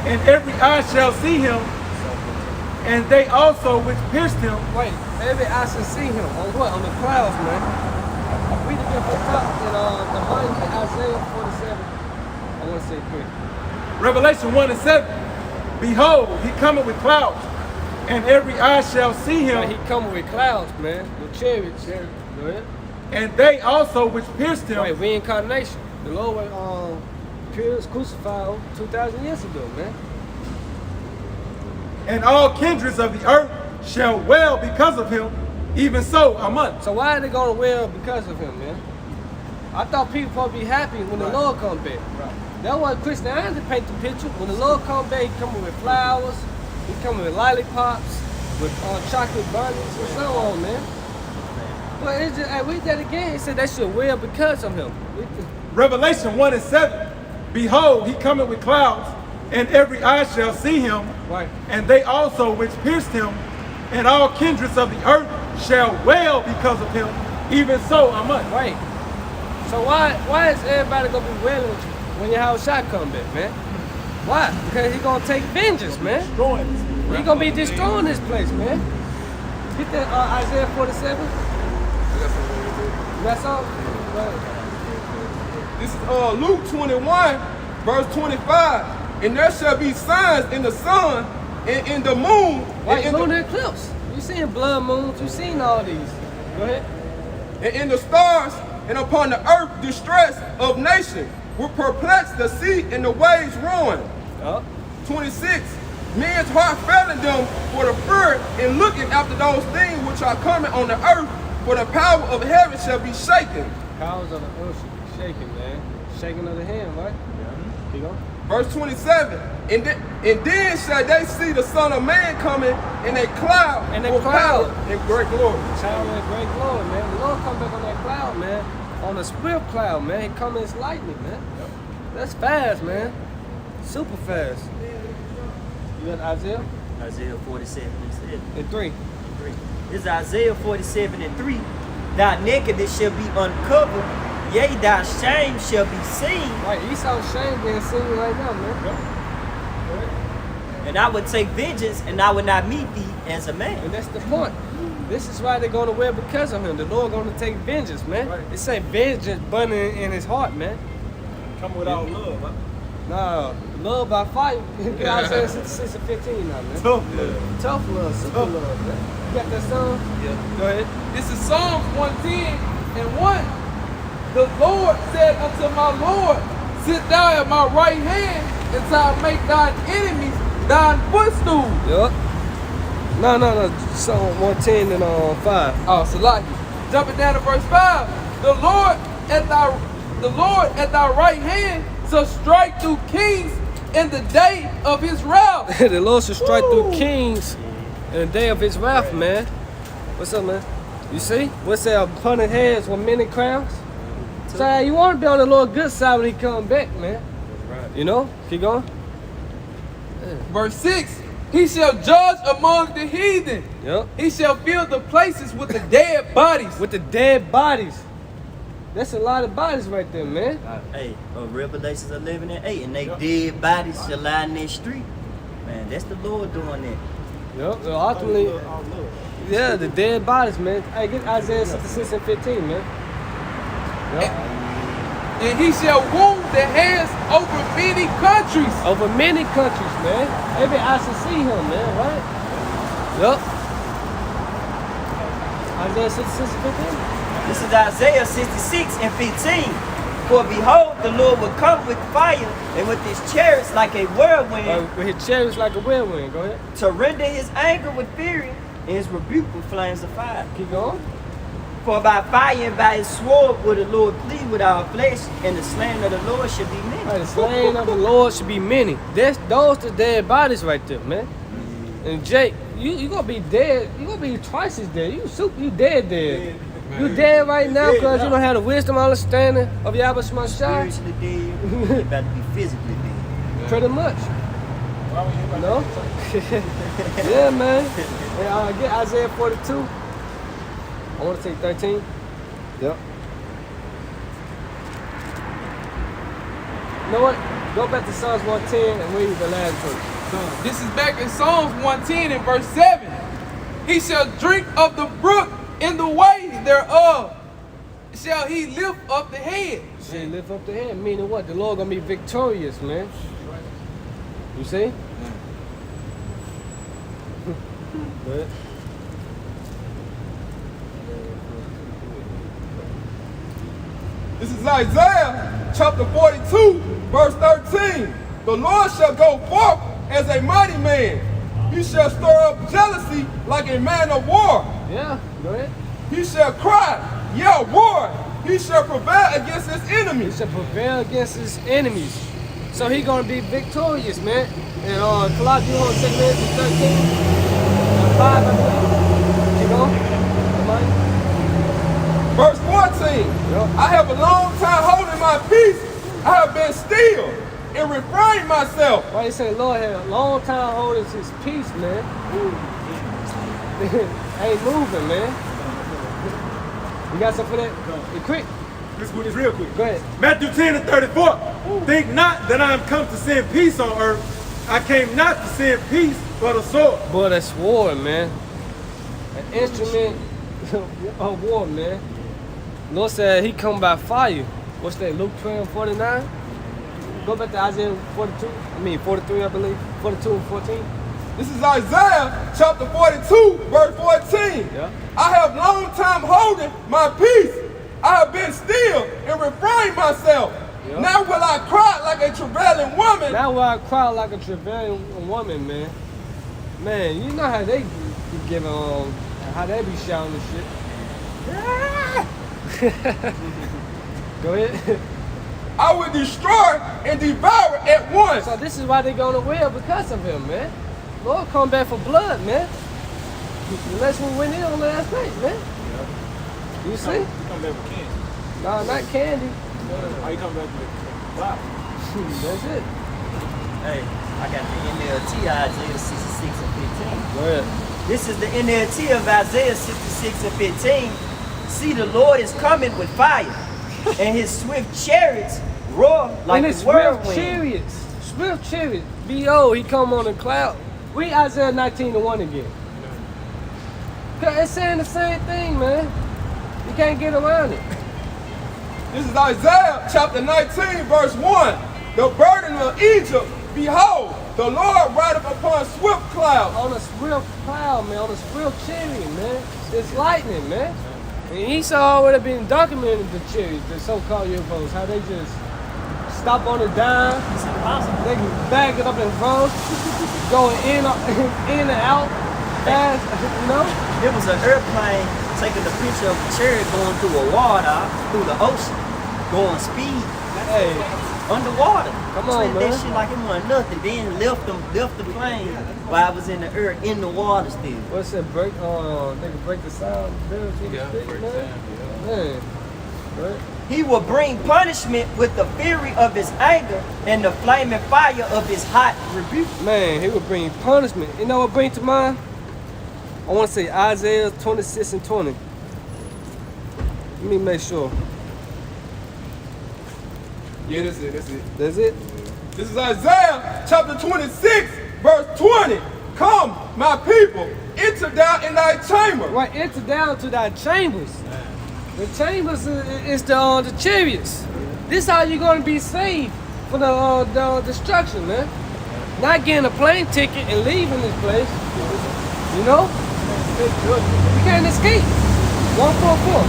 Speaker 4: and every eye shall see him, and they also which pierced him.
Speaker 1: Wait, every eye shall see him. On what? On the clouds, man. Read it from the top in the Bible, Isaiah 47. I want to say it quick.
Speaker 4: Revelation 1:7. Behold, he cometh with clouds, and every eye shall see him,
Speaker 1: Like he coming with clouds, man, with chariots. Go ahead.
Speaker 4: and they also which pierced him.
Speaker 1: Right, reincarnation. The Lord was crucified 2,000 years ago, man.
Speaker 4: And all kindreds of the earth shall wail because of him. Even so, Amen.
Speaker 1: So why are they gonna wail because of him, man? I thought people supposed to be happy when the Lord come back. That was Christianity paint the picture. When the Lord come back, he coming with flowers, he coming with lollipops, with chocolate bunnies and so on, man. But it's just, hey, read that again. It said they should wail because of him.
Speaker 4: Revelation 1:7. Behold, he cometh with clouds, and every eye shall see him,
Speaker 1: Right.
Speaker 4: and they also which pierced him, and all kindreds of the earth shall wail because of him. Even so, Amen.
Speaker 1: Right. So why is everybody gonna be wailing when your house shot come back, man? Why? Because he gonna take vengeance, man. He gonna be destroying this place, man. Get that Isaiah 47. That's all.
Speaker 5: This is Luke 21, verse 25. And there shall be signs in the sun and in the moon.
Speaker 1: Like
Speaker 5: and in
Speaker 1: lunar eclipse. You seen blood moons. You seen all these. Go ahead.
Speaker 5: and in the stars, and upon the earth distress of nations will perplex the sea and the waves ruin.
Speaker 1: Oh.
Speaker 5: 26. Men's heart failing them for the fear and looking after those things which are coming on the earth, for the power of heaven shall be shaken.
Speaker 1: Powers of the earth should be shaking, man. Shaking of the hand, right? Yeah. Keep going.
Speaker 5: Verse 27. And then shall they see the Son of Man coming in a cloud,
Speaker 1: In a
Speaker 5: with
Speaker 1: cloud.
Speaker 5: power and great glory.
Speaker 1: Child of great glory, man. The Lord come back on that cloud, man. On a swift cloud, man. He come as lightning, man. That's fast, man. Super fast. You got Isaiah?
Speaker 2: Isaiah 47 and 7.
Speaker 1: And 3.
Speaker 2: 3. This is Isaiah 47 and 3. Thy nakedness shall be uncovered, yea, thy shame shall be seen,
Speaker 1: Right, Esau's shame being seen right now, man.
Speaker 2: and I would take vengeance, and I would not meet thee as a man.
Speaker 1: And that's the point. This is why they're going to wear because of him. The Lord going to take vengeance, man.
Speaker 4: Right.
Speaker 1: It say vengeance burning in his heart, man.
Speaker 4: Come without love, huh?
Speaker 1: Nah, love by fight. Get Isaiah 66 and 15 now, man.
Speaker 4: Tough love.
Speaker 1: Tough love, super love, man. You got that song?
Speaker 3: Yeah.
Speaker 1: Go ahead.
Speaker 3: This is Psalms 110 and 1. The Lord said unto my Lord, sit thou at my right hand until I make thine enemies thine footstool.
Speaker 1: Yup. No. Psalm 110 and 5.
Speaker 3: Oh, Salaki. Jumping down to verse 5. The Lord at thy right hand shall strike through kings in the day of his wrath.
Speaker 1: The Lord shall strike through kings in the day of his wrath, man. What's up, man? You see? What's that? Upon his heads with many crowns? So you want to be on the Lord's good side when he come back, man. You know? Keep going.
Speaker 3: Verse 6. He shall judge among the heathen.
Speaker 1: Yep.
Speaker 3: He shall fill the places with the dead bodies.
Speaker 1: With the dead bodies. That's a lot of bodies right there, man.
Speaker 2: Hey, Revelations 11 and 8, and they dead bodies shall lie in their street. Man, that's the Lord doing that.
Speaker 1: Yep. So ultimately, yeah, the dead bodies, man. Hey, get Isaiah 66 and 15, man. Yep.
Speaker 3: And he shall wound the heads over many countries.
Speaker 1: Over many countries, man. Every eye shall see him, man, right? Yup. Isaiah 66 and 15.
Speaker 2: This is Isaiah 66 and 15. For behold, the Lord will come with fire and with his chariots like a whirlwind,
Speaker 1: With his chariots like a whirlwind. Go ahead.
Speaker 2: to render his anger with fury and his rebuke with flames of fire.
Speaker 1: Keep going.
Speaker 2: For by fire and by his sword will the Lord plead with our flesh, and the slain of the Lord should be many.
Speaker 1: Right, the slain of the Lord should be many. Those the dead bodies right there, man. And Jake, you gonna be dead. You gonna be twice as dead. You dead. You dead right now because you don't have the wisdom, understanding of Yahweh Shema Shai.
Speaker 2: Spiritually dead, you about to be physically dead.
Speaker 1: Pretty much. You know? Yeah, man. And get Isaiah 42. I want to take 13. Yep. You know what? Go back to Psalms 110 and read the last verse.
Speaker 3: This is back in Psalms 110 and verse 7. He shall drink of the brook in the way thereof. Shall he lift up the head?
Speaker 1: Say lift up the head, meaning what? The Lord gonna be victorious, man. You see? Good.
Speaker 5: This is Isaiah chapter 42, verse 13. The Lord shall go forth as a mighty man. He shall stir up jealousy like a man of war.
Speaker 1: Yeah, go ahead.
Speaker 5: He shall cry, yell, roar. He shall prevail against his
Speaker 1: He
Speaker 5: enemies.
Speaker 1: shall prevail against his enemies. So he gonna be victorious, man. And Colossians 2 13 and 5, I believe. You know? Come on.
Speaker 5: Verse 14.
Speaker 1: Yep.
Speaker 5: I have a long time holding my peace. I have been still and refrained myself.
Speaker 1: Why you say Lord had a long time holding his peace, man? Ain't moving, man. You got something for that? Hey, quick.
Speaker 4: This one is real quick.
Speaker 1: Go ahead.
Speaker 4: Matthew 10 and 34. Think not that I am come to send peace on earth. I came not to send peace, but a sword.
Speaker 1: Boy, that's war, man. An instrument of war, man. Lord said he come by fire. What's that, Luke 12:49? Go back to Isaiah 43, I believe. 42 and 14.
Speaker 5: This is Isaiah chapter 42, verse 14.
Speaker 1: Yeah.
Speaker 5: I have long time holding my peace. I have been still and refrained myself.
Speaker 1: Yeah.
Speaker 5: Now will I cry like a travailing woman.
Speaker 1: Now where I cry like a travailing woman, man. Man, you know how they be giving how they be shouting and shit. Go ahead.
Speaker 5: I will destroy and devour at once.
Speaker 1: So this is why they going to war because of him, man. Lord come back for blood, man. Unless we went in on last night, man. You see?
Speaker 4: You come back with candy.
Speaker 1: No, not candy.
Speaker 4: How you come back with wow.
Speaker 1: That's it.
Speaker 2: Hey, I got the NLT Isaiah 66 and 15.
Speaker 1: Go ahead.
Speaker 2: This is the NLT of Isaiah 66 and 15. See, the Lord is coming with fire, and his swift chariots roar like
Speaker 1: And
Speaker 2: a
Speaker 1: it's swift
Speaker 2: whirlwind.
Speaker 1: chariots. Swift chariots. Behold, he come on a cloud. Read Isaiah 19:1 again. Cause it's saying the same thing, man. You can't get around it.
Speaker 5: This is Isaiah chapter 19, verse 1. The burden of Egypt, behold, the Lord rideth upon swift clouds.
Speaker 1: On a swift cloud, man. On a swift chariot, man. It's lightning, man. And Esau already been documented the chariots, the so-called UFOs, how they just stop on a dime.
Speaker 2: It's impossible.
Speaker 1: They can bag it up in front, going in and out fast, you know?
Speaker 2: There was an airplane taking a picture of a chariot going through a water, through the ocean, going speed,
Speaker 1: Hey,
Speaker 2: underwater.
Speaker 1: Come on,
Speaker 2: Treated that
Speaker 1: man.
Speaker 2: shit like it wasn't nothing. Then left the plane while I was in the air, in the water still.
Speaker 1: what's that break? They can break the sound.
Speaker 3: Yeah, break the sound,
Speaker 1: Man, right?
Speaker 2: He will bring punishment with the fury of his anger and the flaming fire of his hot rebuke.
Speaker 1: Man, he would bring punishment. You know what bring to mind? I want to say Isaiah 26 and 20. Let me make sure.
Speaker 5: Yeah, that's it, that's it.
Speaker 1: That's it?
Speaker 5: This is Isaiah chapter 26, verse 20. Come, my people, enter down in thy chamber.
Speaker 1: Right, enter down to thy chambers. The chambers is the chariots. This how you gonna be saved from the destruction, man. Not getting a plane ticket and leaving this place. You know? You can't escape. 144.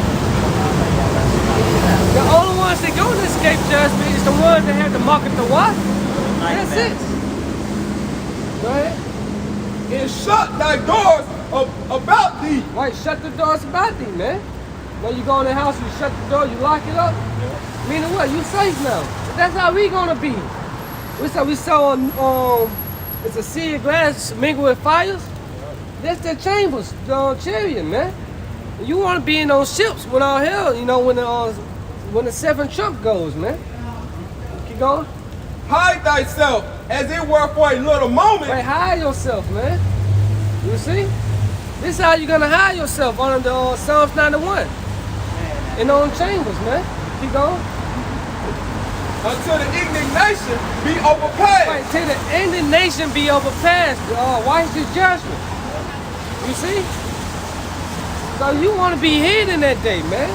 Speaker 1: The only ones that gonna escape judgment is the ones that have the mark of the what? That's it. Go ahead.
Speaker 5: And shut thy doors about thee.
Speaker 1: Right, shut the doors about thee, man. When you go in the house, you shut the door, you lock it up. Meaning what? You safe now. That's how we gonna be. We saw it's a sea of glass mingled with fires. That's the chambers, the chariot, man. You wanna be in those ships when all hell, you know, when the seventh trump goes, man. Keep going.
Speaker 5: Hide thyself as it were for a little moment.
Speaker 1: Right, hide yourself, man. You see? This is how you gonna hide yourself under the Psalms 91. In those chambers, man. Keep going.
Speaker 5: Until the indignation be overpassed.
Speaker 1: Right, till the indignation be overpassed. Righteous judgment. You see? So you want to be hidden that day, man.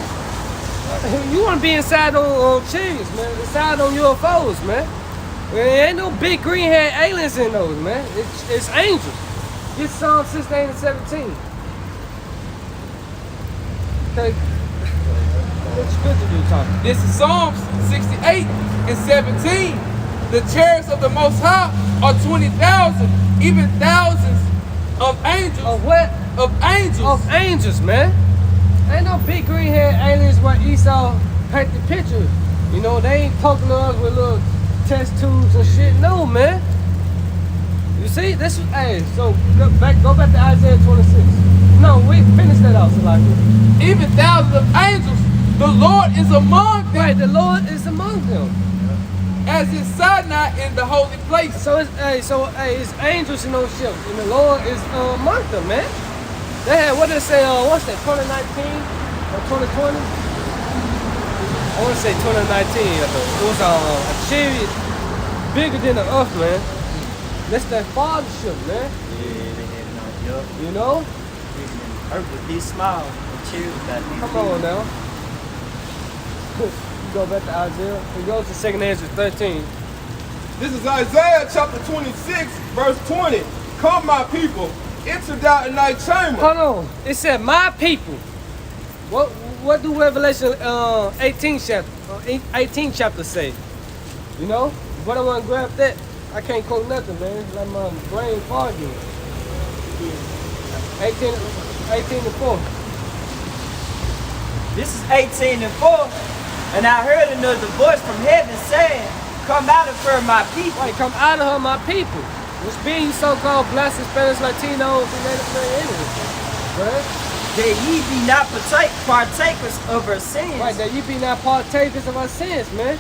Speaker 1: You want to be inside on chariots, man. Inside on UFOs, man. There ain't no big green-haired aliens in those, man. It's angels. Get Psalm 16 and 17. Okay. What scripture do you talking?
Speaker 3: This is Psalms 68 and 17. The chariots of the Most High are 20,000, even thousands of angels.
Speaker 1: Of what?
Speaker 3: Of angels.
Speaker 1: Of angels, man. Ain't no big green-haired aliens where Esau paint the picture. You know, they ain't poking us with little test tubes and shit. No, man. You see, this is, hey, so go back to Isaiah 26. No, we finished that out, Salaki.
Speaker 3: Even thousands of angels. The Lord is among them.
Speaker 1: Right, the Lord is among them.
Speaker 3: As in Sinai in the holy place.
Speaker 1: So it's angels in those ships, and the Lord is among them, man. They had, what did it say, what's that, 2019 or 2020? I want want to say 2019. It was a chariot bigger than the earth, man. That's that fathership, man.
Speaker 2: Yeah, they had it on yup.
Speaker 1: You know?
Speaker 2: Earth would be small. The chariot got these
Speaker 1: Come on now. You go back to Isaiah. We go to 2 Ezra 13.
Speaker 5: This is Isaiah chapter 26, verse 20. Come, my people, enter thou in thy chamber.
Speaker 1: Hold on. It said, my people. What do Revelation 18 chapter say? You know? But I want to grab that. I can't quote nothing, man. Like my brain foggy. 18 to 4.
Speaker 2: This is 18 and 4. And I heard another voice from heaven saying, come out of her, my people.
Speaker 1: Right, come out of her, my people. Which being you so-called black Spanish, Latinos, and Native Americans. Right?
Speaker 2: That ye be not partakers of her sins.
Speaker 1: Right, that you be not partakers of our sins, man.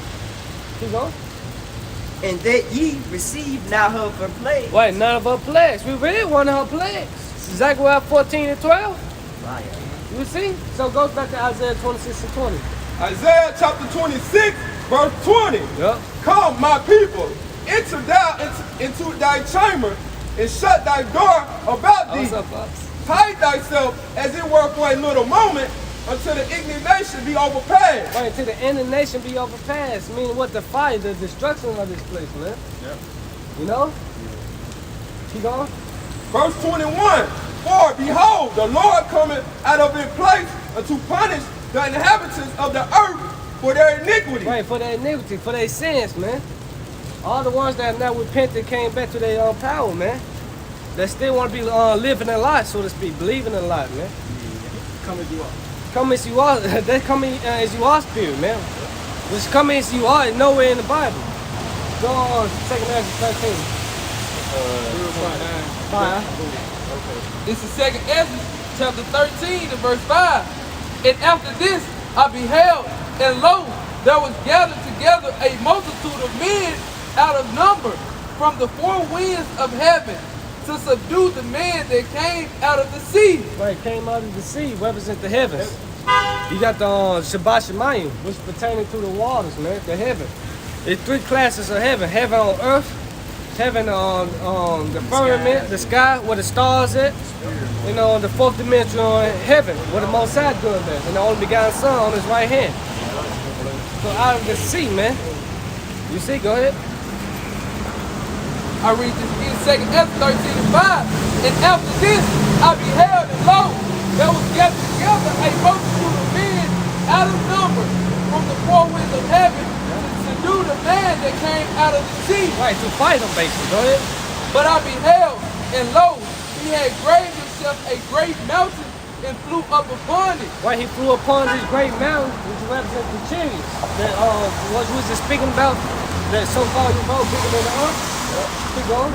Speaker 1: Keep going.
Speaker 2: And that ye receive not of her plagues.
Speaker 1: Right, none of her plagues. We really want her plagues. Zechariah 14 and 12.
Speaker 2: Liar.
Speaker 1: You see? So it goes back to Isaiah 26 and 20.
Speaker 5: Isaiah chapter 26, verse 20.
Speaker 1: Yep.
Speaker 5: Come, my people, enter thou into thy chamber, and shut thy door about thee.
Speaker 1: What's up, Pops?
Speaker 5: Hide thyself as it were for a little moment, until the indignation be overpassed.
Speaker 1: Right, until the indignation be overpassed. Meaning what? The fire, the destruction of this place, man.
Speaker 5: Yep.
Speaker 1: You know? Keep going.
Speaker 5: Verse 21. For behold, the Lord cometh out of his place to punish the inhabitants of the earth for their iniquity.
Speaker 1: Right, for their iniquity, for their sins, man. All the ones that have not repented came back to their own power, man. They still want to be living a lie, so to speak, believing a lie, man.
Speaker 5: Come as you are.
Speaker 1: Come as you are. They come as you are, spirit, man. Which come as you are is nowhere in the Bible. Go on, 2 Ezra 13. 5.
Speaker 3: This is 2nd Ezra chapter 13 and verse 5. And after this I beheld, and lo, there was gathered together a multitude of men out of number from the four winds of heaven to subdue the man that came out of the sea.
Speaker 1: Right, came out of the sea, represent the heavens. You got the Shabbat Shemayim, which pertaining to the waters, man, the heaven. There's 3 classes of heaven. Heaven on earth, heaven on the firmament, the sky, where the stars at. You know, the 4th dimension on heaven, where the Most High does that. And the only begotten Son on his right hand. So out of the sea, man. You see, go ahead.
Speaker 3: I read this again, 2nd Ezra 13 and 5. And after this I beheld, and lo, there was gathered together a multitude of men out of number from the four winds of heaven to subdue the man that came out of the sea.
Speaker 1: Right, to fight them, basically. Go ahead.
Speaker 3: But I beheld, and lo, he had graved himself a great mountain and flew up upon it.
Speaker 1: Right, he flew upon this great mountain, which represents the chariots that what we was just speaking about, that so-called you know bigger than the earth. Keep going.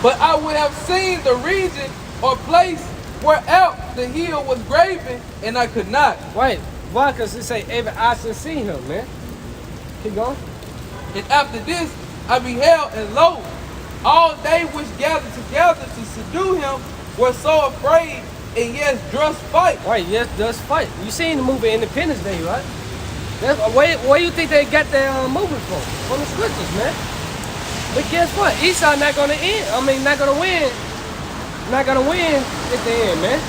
Speaker 3: But I would have seen the region or place whereout the hill was graven, and I could not.
Speaker 1: Right. Why? Because it say every eye shall see him, man. Keep going.
Speaker 3: And after this I beheld, and lo, all they which gathered together to subdue him were so afraid, and yes, durst fight.
Speaker 1: Right, yes, does fight. You seen the movie Independence Day, right? That's where you think they got their movie from the scriptures, man. But guess what? Esau not gonna not gonna win. Not gonna win at the end, man.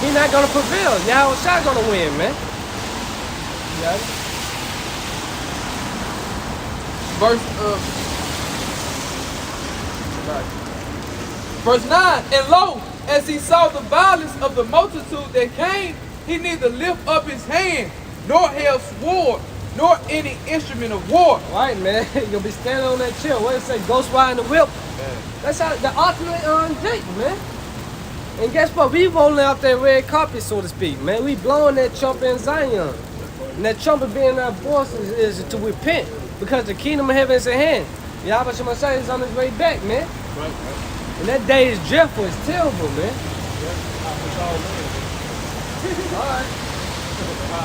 Speaker 1: He not gonna prevail. Yahushua gonna win, man. Yeah.
Speaker 3: Verse 9, and lo, as he saw the violence of the multitude that came, he neither lift up his hand, nor held sword, nor any instrument of war.
Speaker 1: Right, man. You'll be standing on that chair. What it say? Ghost riding the whip. That's how the ultimate Jake, man. And guess what? We rolling out that red carpet, so to speak, man. We blowing that trumpet in Zion. And that trumpet being our voice is to repent. Because the kingdom of heaven is at hand. Yahweh Shemashah is on his way back, man.
Speaker 5: Right.
Speaker 1: And that day is dreadful. It's terrible, man. Alright.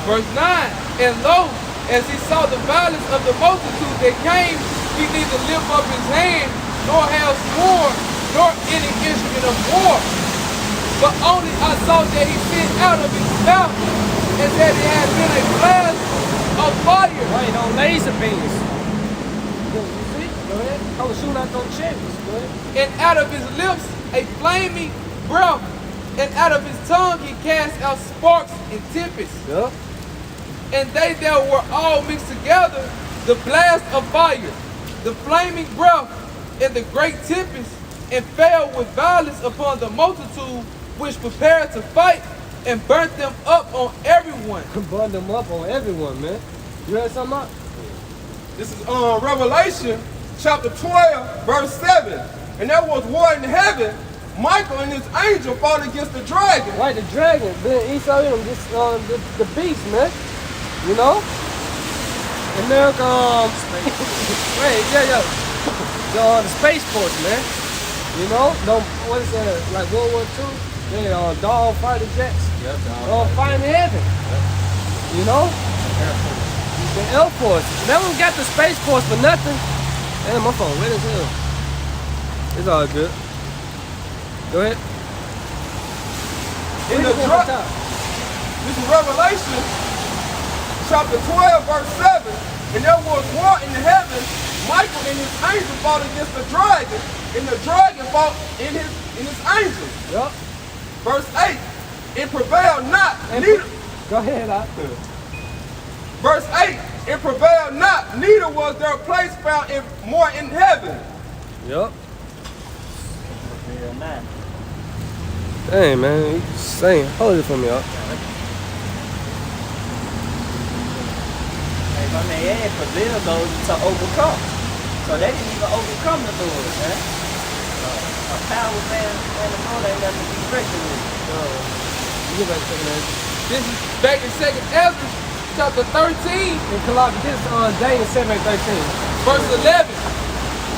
Speaker 3: Verse 9, and lo, as he saw the violence of the multitude that came, he neither lift up his hand, nor held sword, nor any instrument of war. But only I saw that he spit out of his mouth, and that it had been a blast of
Speaker 1: beams. You see? Go ahead. I was shooting out those chariots. Go ahead.
Speaker 3: And out of his lips a flaming breath, and out of his tongue he cast out sparks and tempests.
Speaker 1: Yeah.
Speaker 3: And they that were all mixed together, the blast of fire, the flaming breath, and the great tempest, and fell with violence upon the multitude which prepared to fight, and burnt them up on everyone.
Speaker 1: Burn them up on everyone, man. You heard something out?
Speaker 5: This is Revelation chapter 12, verse 7. And there was war in heaven. Michael and his angel fought against the dragon.
Speaker 1: Right, the dragon. Then Esau him, this the beast, man. You know? America, wait, yeah. The Space Force, man. You know? What is that? Like World War II? They dog fighter jets.
Speaker 6: Yep,
Speaker 1: Fighting in heaven. You know? The Air Force. Never got the Space Force for nothing. Damn, my phone red as hell. It's all good. Go ahead.
Speaker 5: In the this is Revelation chapter 12, verse 7. And there was war in heaven. Michael and his angel fought against the dragon, and the dragon fought in his angel.
Speaker 1: Yup.
Speaker 5: Verse 8. It prevailed not, neither.
Speaker 1: Go ahead,
Speaker 5: Verse 8. It prevailed not, neither was there a place found more in heaven.
Speaker 1: Yup.
Speaker 2: Real 9.
Speaker 1: Dang, man. You saying. Hold it for me, y'all.
Speaker 2: Hey, my man, they had prevailed those to overcome. So they didn't even overcome the Lord, man. A power man and the Lord ain't nothing to be reckoned with.
Speaker 1: You get back to that.
Speaker 3: This is back in 2nd Ezra, chapter 13,
Speaker 1: In Colossians, this is Daniel 7:13.
Speaker 3: verse 11.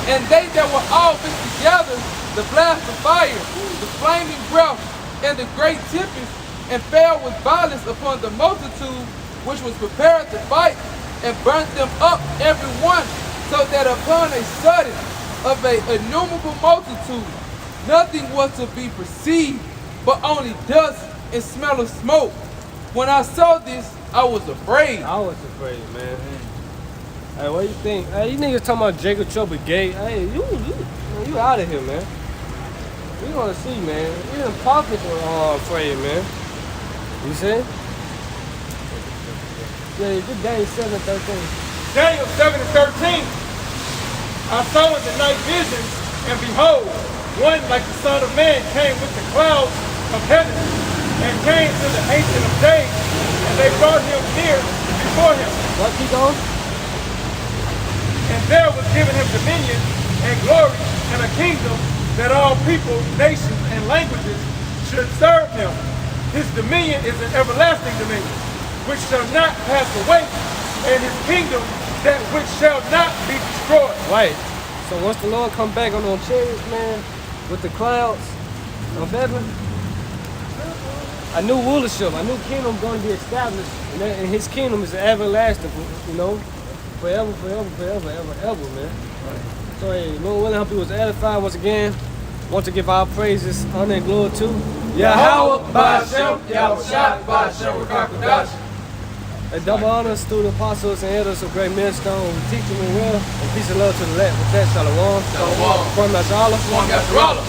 Speaker 3: And they that were all mixed together, the blast of fire, the flaming breath, and the great tempest, and fell with violence upon the multitude which was prepared to fight, and burnt them up every one, so that upon a sudden of an innumerable multitude, nothing was to be perceived, but only dust and smell of smoke. When I saw this, I was afraid.
Speaker 1: I was afraid, man. Hey, what do you think? Hey, you niggas talking about Jacob Trouble Gate. Hey, you out of here, man. We gonna see, man. Even prophets were afraid, man. You see? Yeah, you did Daniel 7:13.
Speaker 4: Daniel 7:13. I saw in the night visions, and behold, one like the Son of Man came with the clouds of heaven, and came to the Ancient of Days, and they brought him near before him.
Speaker 1: What, keep going?
Speaker 4: And there was given him dominion and glory and a kingdom, that all people, nations, and languages should serve him. His dominion is an everlasting dominion, which shall not pass away, and his kingdom that which shall not be destroyed.
Speaker 1: Right. So once the Lord come back on those chariots, man, with the clouds of heaven, a new rulership, a new kingdom going to be established, and his kingdom is everlasting, you know, forever, man. So, hey, Lord willing, hope you was edified once again. Want to give our praises, honor, and glory to
Speaker 3: Yahweh, Ba'ashem, Yahushua, Ba'ashem, Rakakadash.
Speaker 1: A double honors to the apostles and elders of Great Millstone who teach them well, and peace and love to the elect. With that, shalom.
Speaker 3: Shalom.
Speaker 1: From Nasrallah.
Speaker 3: Shalom, Yasharallah.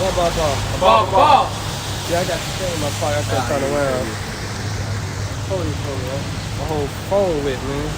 Speaker 1: Blah. Yeah, I got to stay in my pocket. I can't turn around. Hold it for me, man. My whole phone with, man.